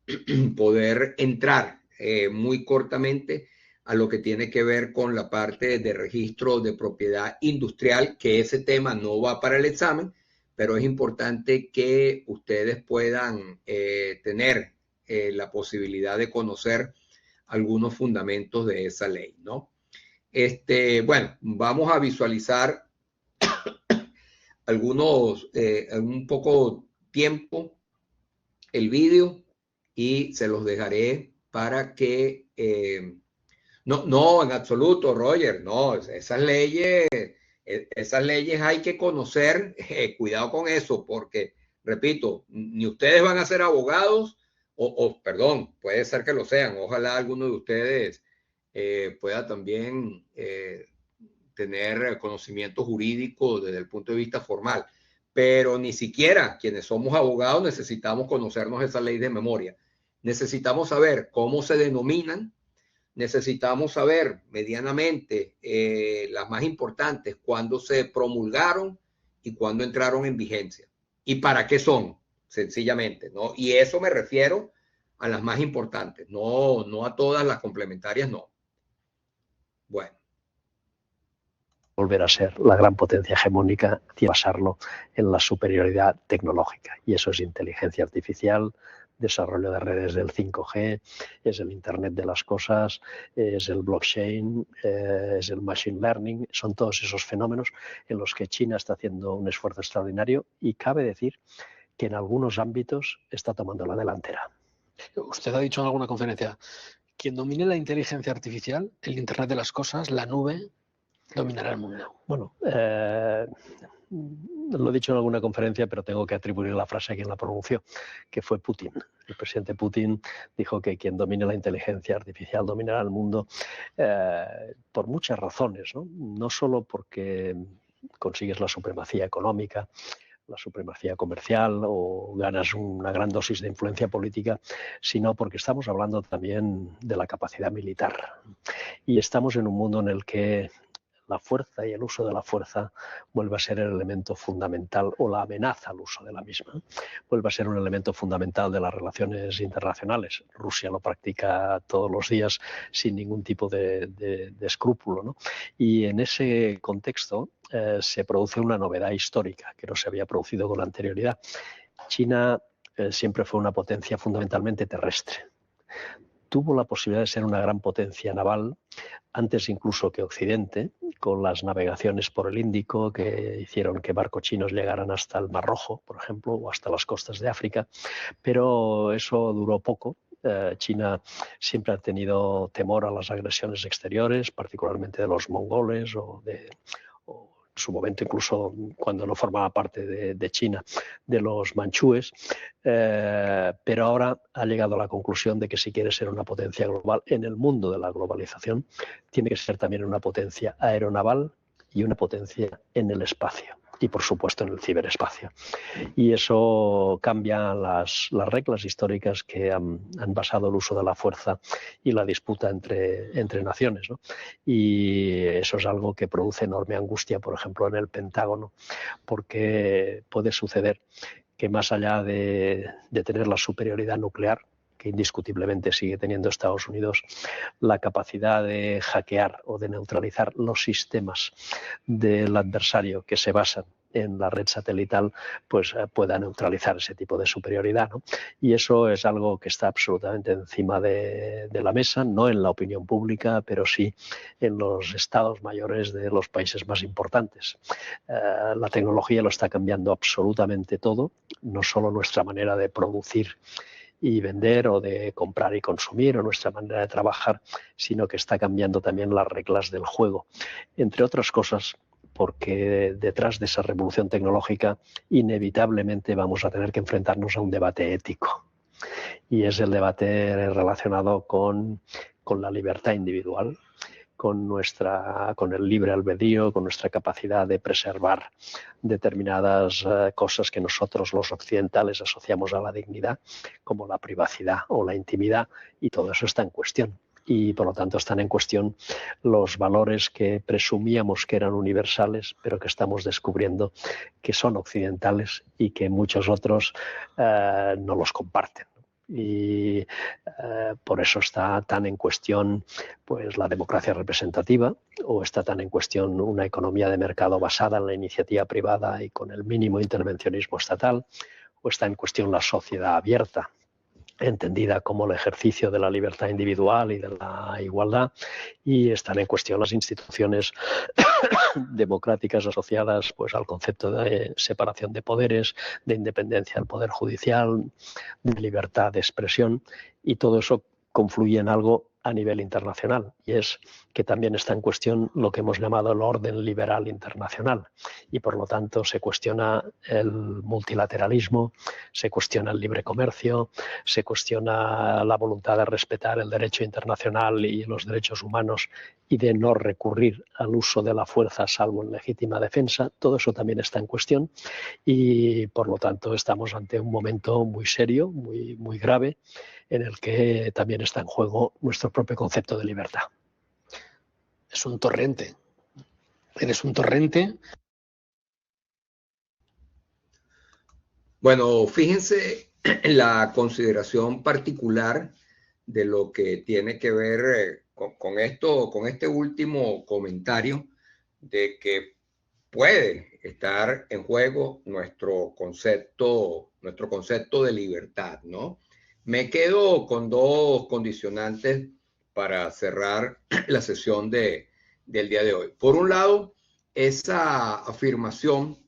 Speaker 1: poder entrar muy cortamente a lo que tiene que ver con la parte de registro de propiedad industrial, que ese tema no va para el examen, pero es importante que ustedes puedan tener la posibilidad de conocer algunos fundamentos de esa ley, ¿no? Bueno, vamos a visualizar un poco tiempo el vídeo y se los dejaré para que no, en absoluto, Roger, no, esas leyes hay que conocer, cuidado con eso, porque, repito, ni ustedes van a ser abogados, perdón, puede ser que lo sean, ojalá alguno de ustedes pueda también tener conocimiento jurídico desde el punto de vista formal, pero ni siquiera quienes somos abogados necesitamos conocernos esa ley de memoria. Necesitamos saber cómo se denominan, necesitamos saber medianamente las más importantes, cuándo se promulgaron y cuándo entraron en vigencia y para qué son, sencillamente, ¿no? Y eso me refiero a las más importantes, no a todas las complementarias, no. Bueno.
Speaker 2: Volver a ser la gran potencia hegemónica y basarlo en la superioridad tecnológica. Y eso es inteligencia artificial, desarrollo de redes del 5G, es el Internet de las cosas, es el blockchain, es el machine learning. Son todos esos fenómenos en los que China está haciendo un esfuerzo extraordinario y cabe decir que en algunos ámbitos está tomando la delantera.
Speaker 3: Usted ha dicho en alguna conferencia, quien domine la inteligencia artificial, el Internet de las cosas, la nube, dominará el mundo.
Speaker 2: Bueno, lo he dicho en alguna conferencia, pero tengo que atribuir la frase a quien la pronunció, que fue Putin. El presidente Putin dijo que quien domine la inteligencia artificial dominará el mundo por muchas razones, ¿no? No solo porque consigues la supremacía económica, la supremacía comercial o ganas una gran dosis de influencia política, sino porque estamos hablando también de la capacidad militar. Y estamos en un mundo en el que la fuerza y el uso de la fuerza vuelve a ser el elemento fundamental, o la amenaza al uso de la misma, vuelve a ser un elemento fundamental de las relaciones internacionales. Rusia lo practica todos los días sin ningún tipo de escrúpulo, ¿no? Y en ese contexto se produce una novedad histórica que no se había producido con anterioridad. China siempre fue una potencia fundamentalmente terrestre. Tuvo la posibilidad de ser una gran potencia naval antes incluso que Occidente, con las navegaciones por el Índico que hicieron que barcos chinos llegaran hasta el Mar Rojo, por ejemplo, o hasta las costas de África, pero eso duró poco. China siempre ha tenido temor a las agresiones exteriores, particularmente de los mongoles o en su momento incluso cuando no formaba parte de China, de los manchúes, pero ahora ha llegado a la conclusión de que si quiere ser una potencia global en el mundo de la globalización, tiene que ser también una potencia aeronaval y una potencia en el espacio. y, por supuesto, en el ciberespacio. Y eso cambia las reglas históricas que han basado el uso de la fuerza y la disputa entre naciones, ¿no? Y eso es algo que produce enorme angustia, por ejemplo, en el Pentágono, porque puede suceder que más allá de tener la superioridad nuclear, que indiscutiblemente sigue teniendo Estados Unidos, la capacidad de hackear o de neutralizar los sistemas del adversario que se basan en la red satelital, pues pueda neutralizar ese tipo de superioridad, ¿no? Y eso es algo que está absolutamente encima de la mesa, no en la opinión pública, pero sí en los estados mayores de los países más importantes. La tecnología lo está cambiando absolutamente todo, no solo nuestra manera de producir y vender o de comprar y consumir o nuestra manera de trabajar, sino que está cambiando también las reglas del juego. Entre otras cosas, porque detrás de esa revolución tecnológica inevitablemente vamos a tener que enfrentarnos a un debate ético. Y es el debate relacionado con la libertad individual, con el libre albedrío, con nuestra capacidad de preservar determinadas cosas que nosotros los occidentales asociamos a la dignidad, como la privacidad o la intimidad, y todo eso está en cuestión. Y por lo tanto están en cuestión los valores que presumíamos que eran universales, pero que estamos descubriendo que son occidentales y que muchos otros no los comparten. Y por eso está tan en cuestión pues la democracia representativa, o está tan en cuestión una economía de mercado basada en la iniciativa privada y con el mínimo intervencionismo estatal, o está en cuestión la sociedad abierta, entendida como el ejercicio de la libertad individual y de la igualdad, y están en cuestión las instituciones democráticas asociadas pues al concepto de separación de poderes, de independencia del poder judicial, de libertad de expresión, y todo eso confluye en algo a nivel internacional, y es que también está en cuestión lo que hemos llamado el orden liberal internacional, y por lo tanto se cuestiona el multilateralismo, se cuestiona el libre comercio, se cuestiona la voluntad de respetar el derecho internacional y los derechos humanos y de no recurrir al uso de la fuerza salvo en legítima defensa. Todo eso también está en cuestión, y por lo tanto estamos ante un momento muy serio, muy grave, en el que también está en juego nuestro propio concepto de libertad.
Speaker 3: Es un torrente. Eres un torrente.
Speaker 1: Bueno, fíjense en la consideración particular de lo que tiene que ver con este último comentario, de que puede estar en juego nuestro concepto de libertad, ¿no? Me quedo con dos condicionantes para cerrar la sesión del día de hoy. Por un lado, esa afirmación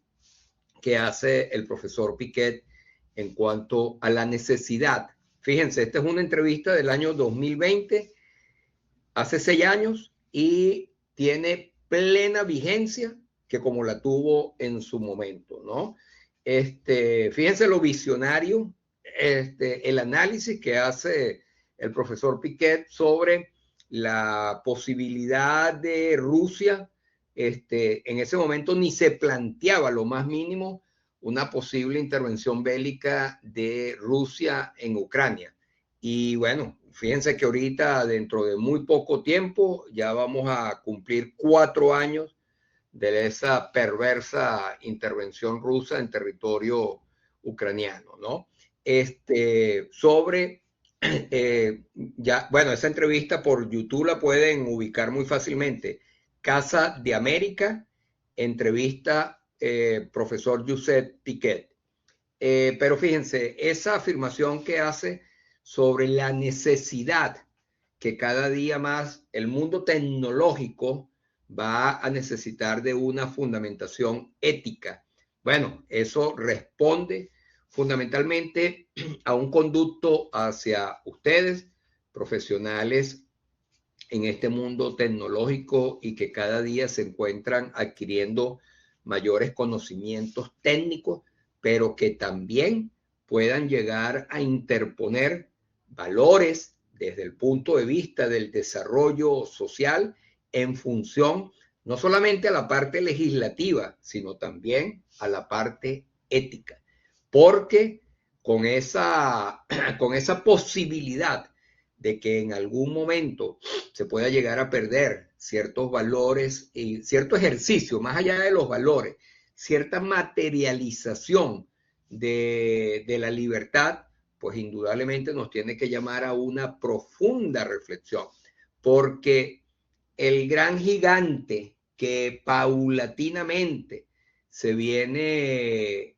Speaker 1: que hace el profesor Piquet en cuanto a la necesidad. Fíjense, esta es una entrevista del año 2020, hace 6 años, y tiene plena vigencia que como la tuvo en su momento, ¿no? Fíjense lo visionario, el análisis que hace el profesor Piquet sobre la posibilidad de Rusia. En ese momento ni se planteaba lo más mínimo una posible intervención bélica de Rusia en Ucrania. Y bueno, fíjense que ahorita, dentro de muy poco tiempo, ya vamos a cumplir 4 años de esa perversa intervención rusa en territorio ucraniano, ¿no? Bueno, esa entrevista por YouTube la pueden ubicar muy fácilmente. Casa de América, entrevista profesor Josep Piquet. Pero fíjense, esa afirmación que hace sobre la necesidad que cada día más el mundo tecnológico va a necesitar de una fundamentación ética. Bueno, eso responde fundamentalmente a un conducto hacia ustedes, profesionales en este mundo tecnológico, y que cada día se encuentran adquiriendo mayores conocimientos técnicos, pero que también puedan llegar a interponer valores desde el punto de vista del desarrollo social en función no solamente a la parte legislativa, sino también a la parte ética, porque con esa posibilidad de que en algún momento se pueda llegar a perder ciertos valores y cierto ejercicio, más allá de los valores, cierta materialización de la libertad, pues indudablemente nos tiene que llamar a una profunda reflexión, porque el gran gigante que paulatinamente se viene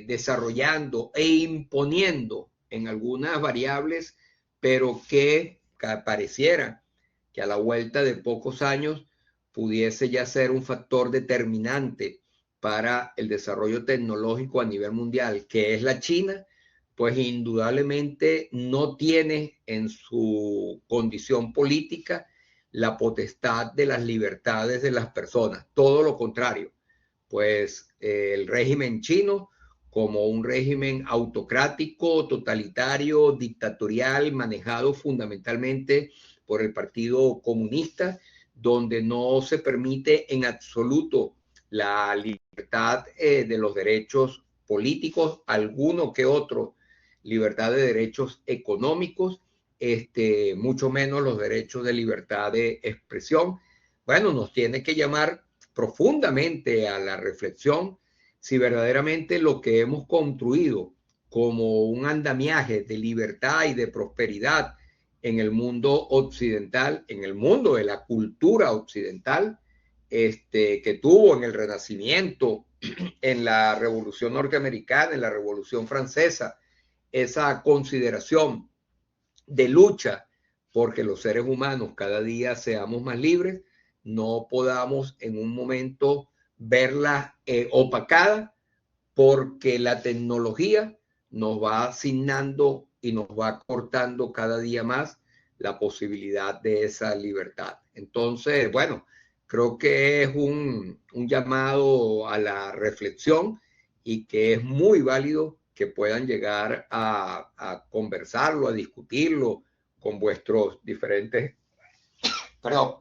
Speaker 1: desarrollando e imponiendo en algunas variables, pero que pareciera que a la vuelta de pocos años pudiese ya ser un factor determinante para el desarrollo tecnológico a nivel mundial, que es la China, pues indudablemente no tiene en su condición política la potestad de las libertades de las personas. Todo lo contrario, pues el régimen chino, como un régimen autocrático, totalitario, dictatorial, manejado fundamentalmente por el Partido Comunista, donde no se permite en absoluto la libertad de los derechos políticos, alguno que otro, libertad de derechos económicos, mucho menos los derechos de libertad de expresión. Bueno, nos tiene que llamar profundamente a la reflexión si verdaderamente lo que hemos construido como un andamiaje de libertad y de prosperidad en el mundo occidental, en el mundo de la cultura occidental, que tuvo en el Renacimiento, en la Revolución Norteamericana, en la Revolución Francesa, esa consideración de lucha porque los seres humanos cada día seamos más libres, no podamos en un momento verla opacada porque la tecnología nos va asignando y nos va cortando cada día más la posibilidad de esa libertad. Entonces, bueno, creo que es un llamado a la reflexión y que es muy válido que puedan llegar a conversarlo, a discutirlo con vuestros diferentes, perdón,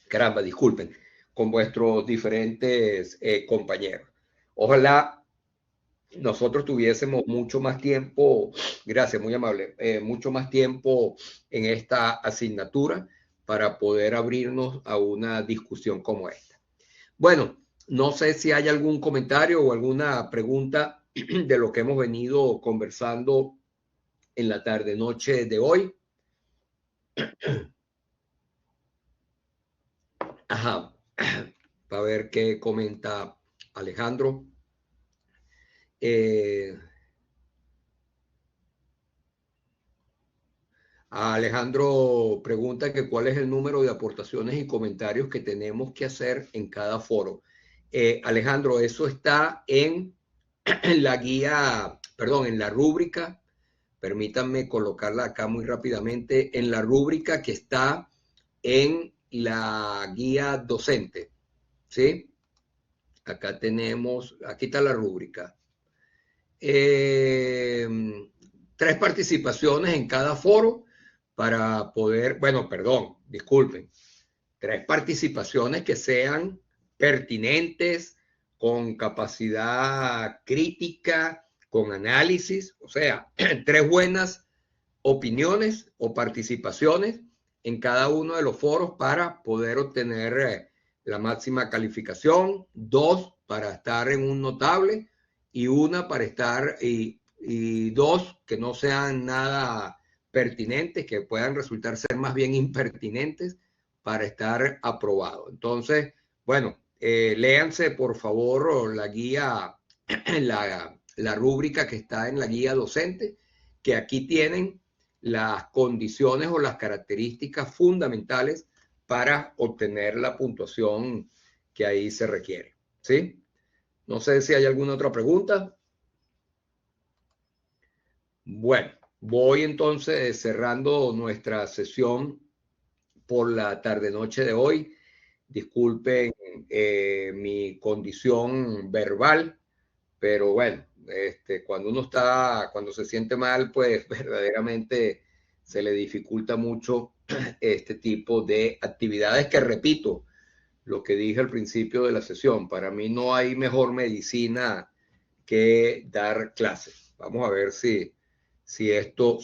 Speaker 1: caramba, disculpen, con vuestros diferentes compañeros. Ojalá nosotros tuviésemos mucho más tiempo, gracias, muy amable, mucho más tiempo en esta asignatura para poder abrirnos a una discusión como esta. Bueno, no sé si hay algún comentario o alguna pregunta de lo que hemos venido conversando en la tarde-noche de hoy. Ajá, para ver qué comenta Alejandro. Alejandro pregunta que cuál es el número de aportaciones y comentarios que tenemos que hacer en cada foro. Alejandro, eso está en la guía, perdón, en la rúbrica. Permítanme colocarla acá muy rápidamente, en la rúbrica que está en la guía docente, ¿sí? Acá tenemos, aquí está la rúbrica. 3 participaciones en cada foro para poder, bueno, perdón, disculpen, 3 participaciones que sean pertinentes, con capacidad crítica, con análisis, o sea, 3 buenas opiniones o participaciones en cada uno de los foros para poder obtener la máxima calificación, 2 para estar en un notable y 1 para estar y 2 que no sean nada pertinentes, que puedan resultar ser más bien impertinentes para estar aprobado. Entonces, bueno, léanse por favor la guía, la rúbrica que está en la guía docente, que aquí tienen las condiciones o las características fundamentales para obtener la puntuación que ahí se requiere, ¿sí? No sé si hay alguna otra pregunta. Bueno, voy entonces cerrando nuestra sesión por la tarde-noche de hoy. Disculpen mi condición verbal, pero bueno, cuando uno está, cuando se siente mal, pues verdaderamente se le dificulta mucho este tipo de actividades que, repito, lo que dije al principio de la sesión, para mí no hay mejor medicina que dar clases. Vamos a ver si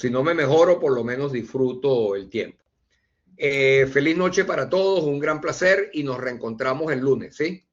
Speaker 1: no me mejoro, por lo menos disfruto el tiempo. Feliz noche para todos, un gran placer y nos reencontramos el lunes, ¿sí?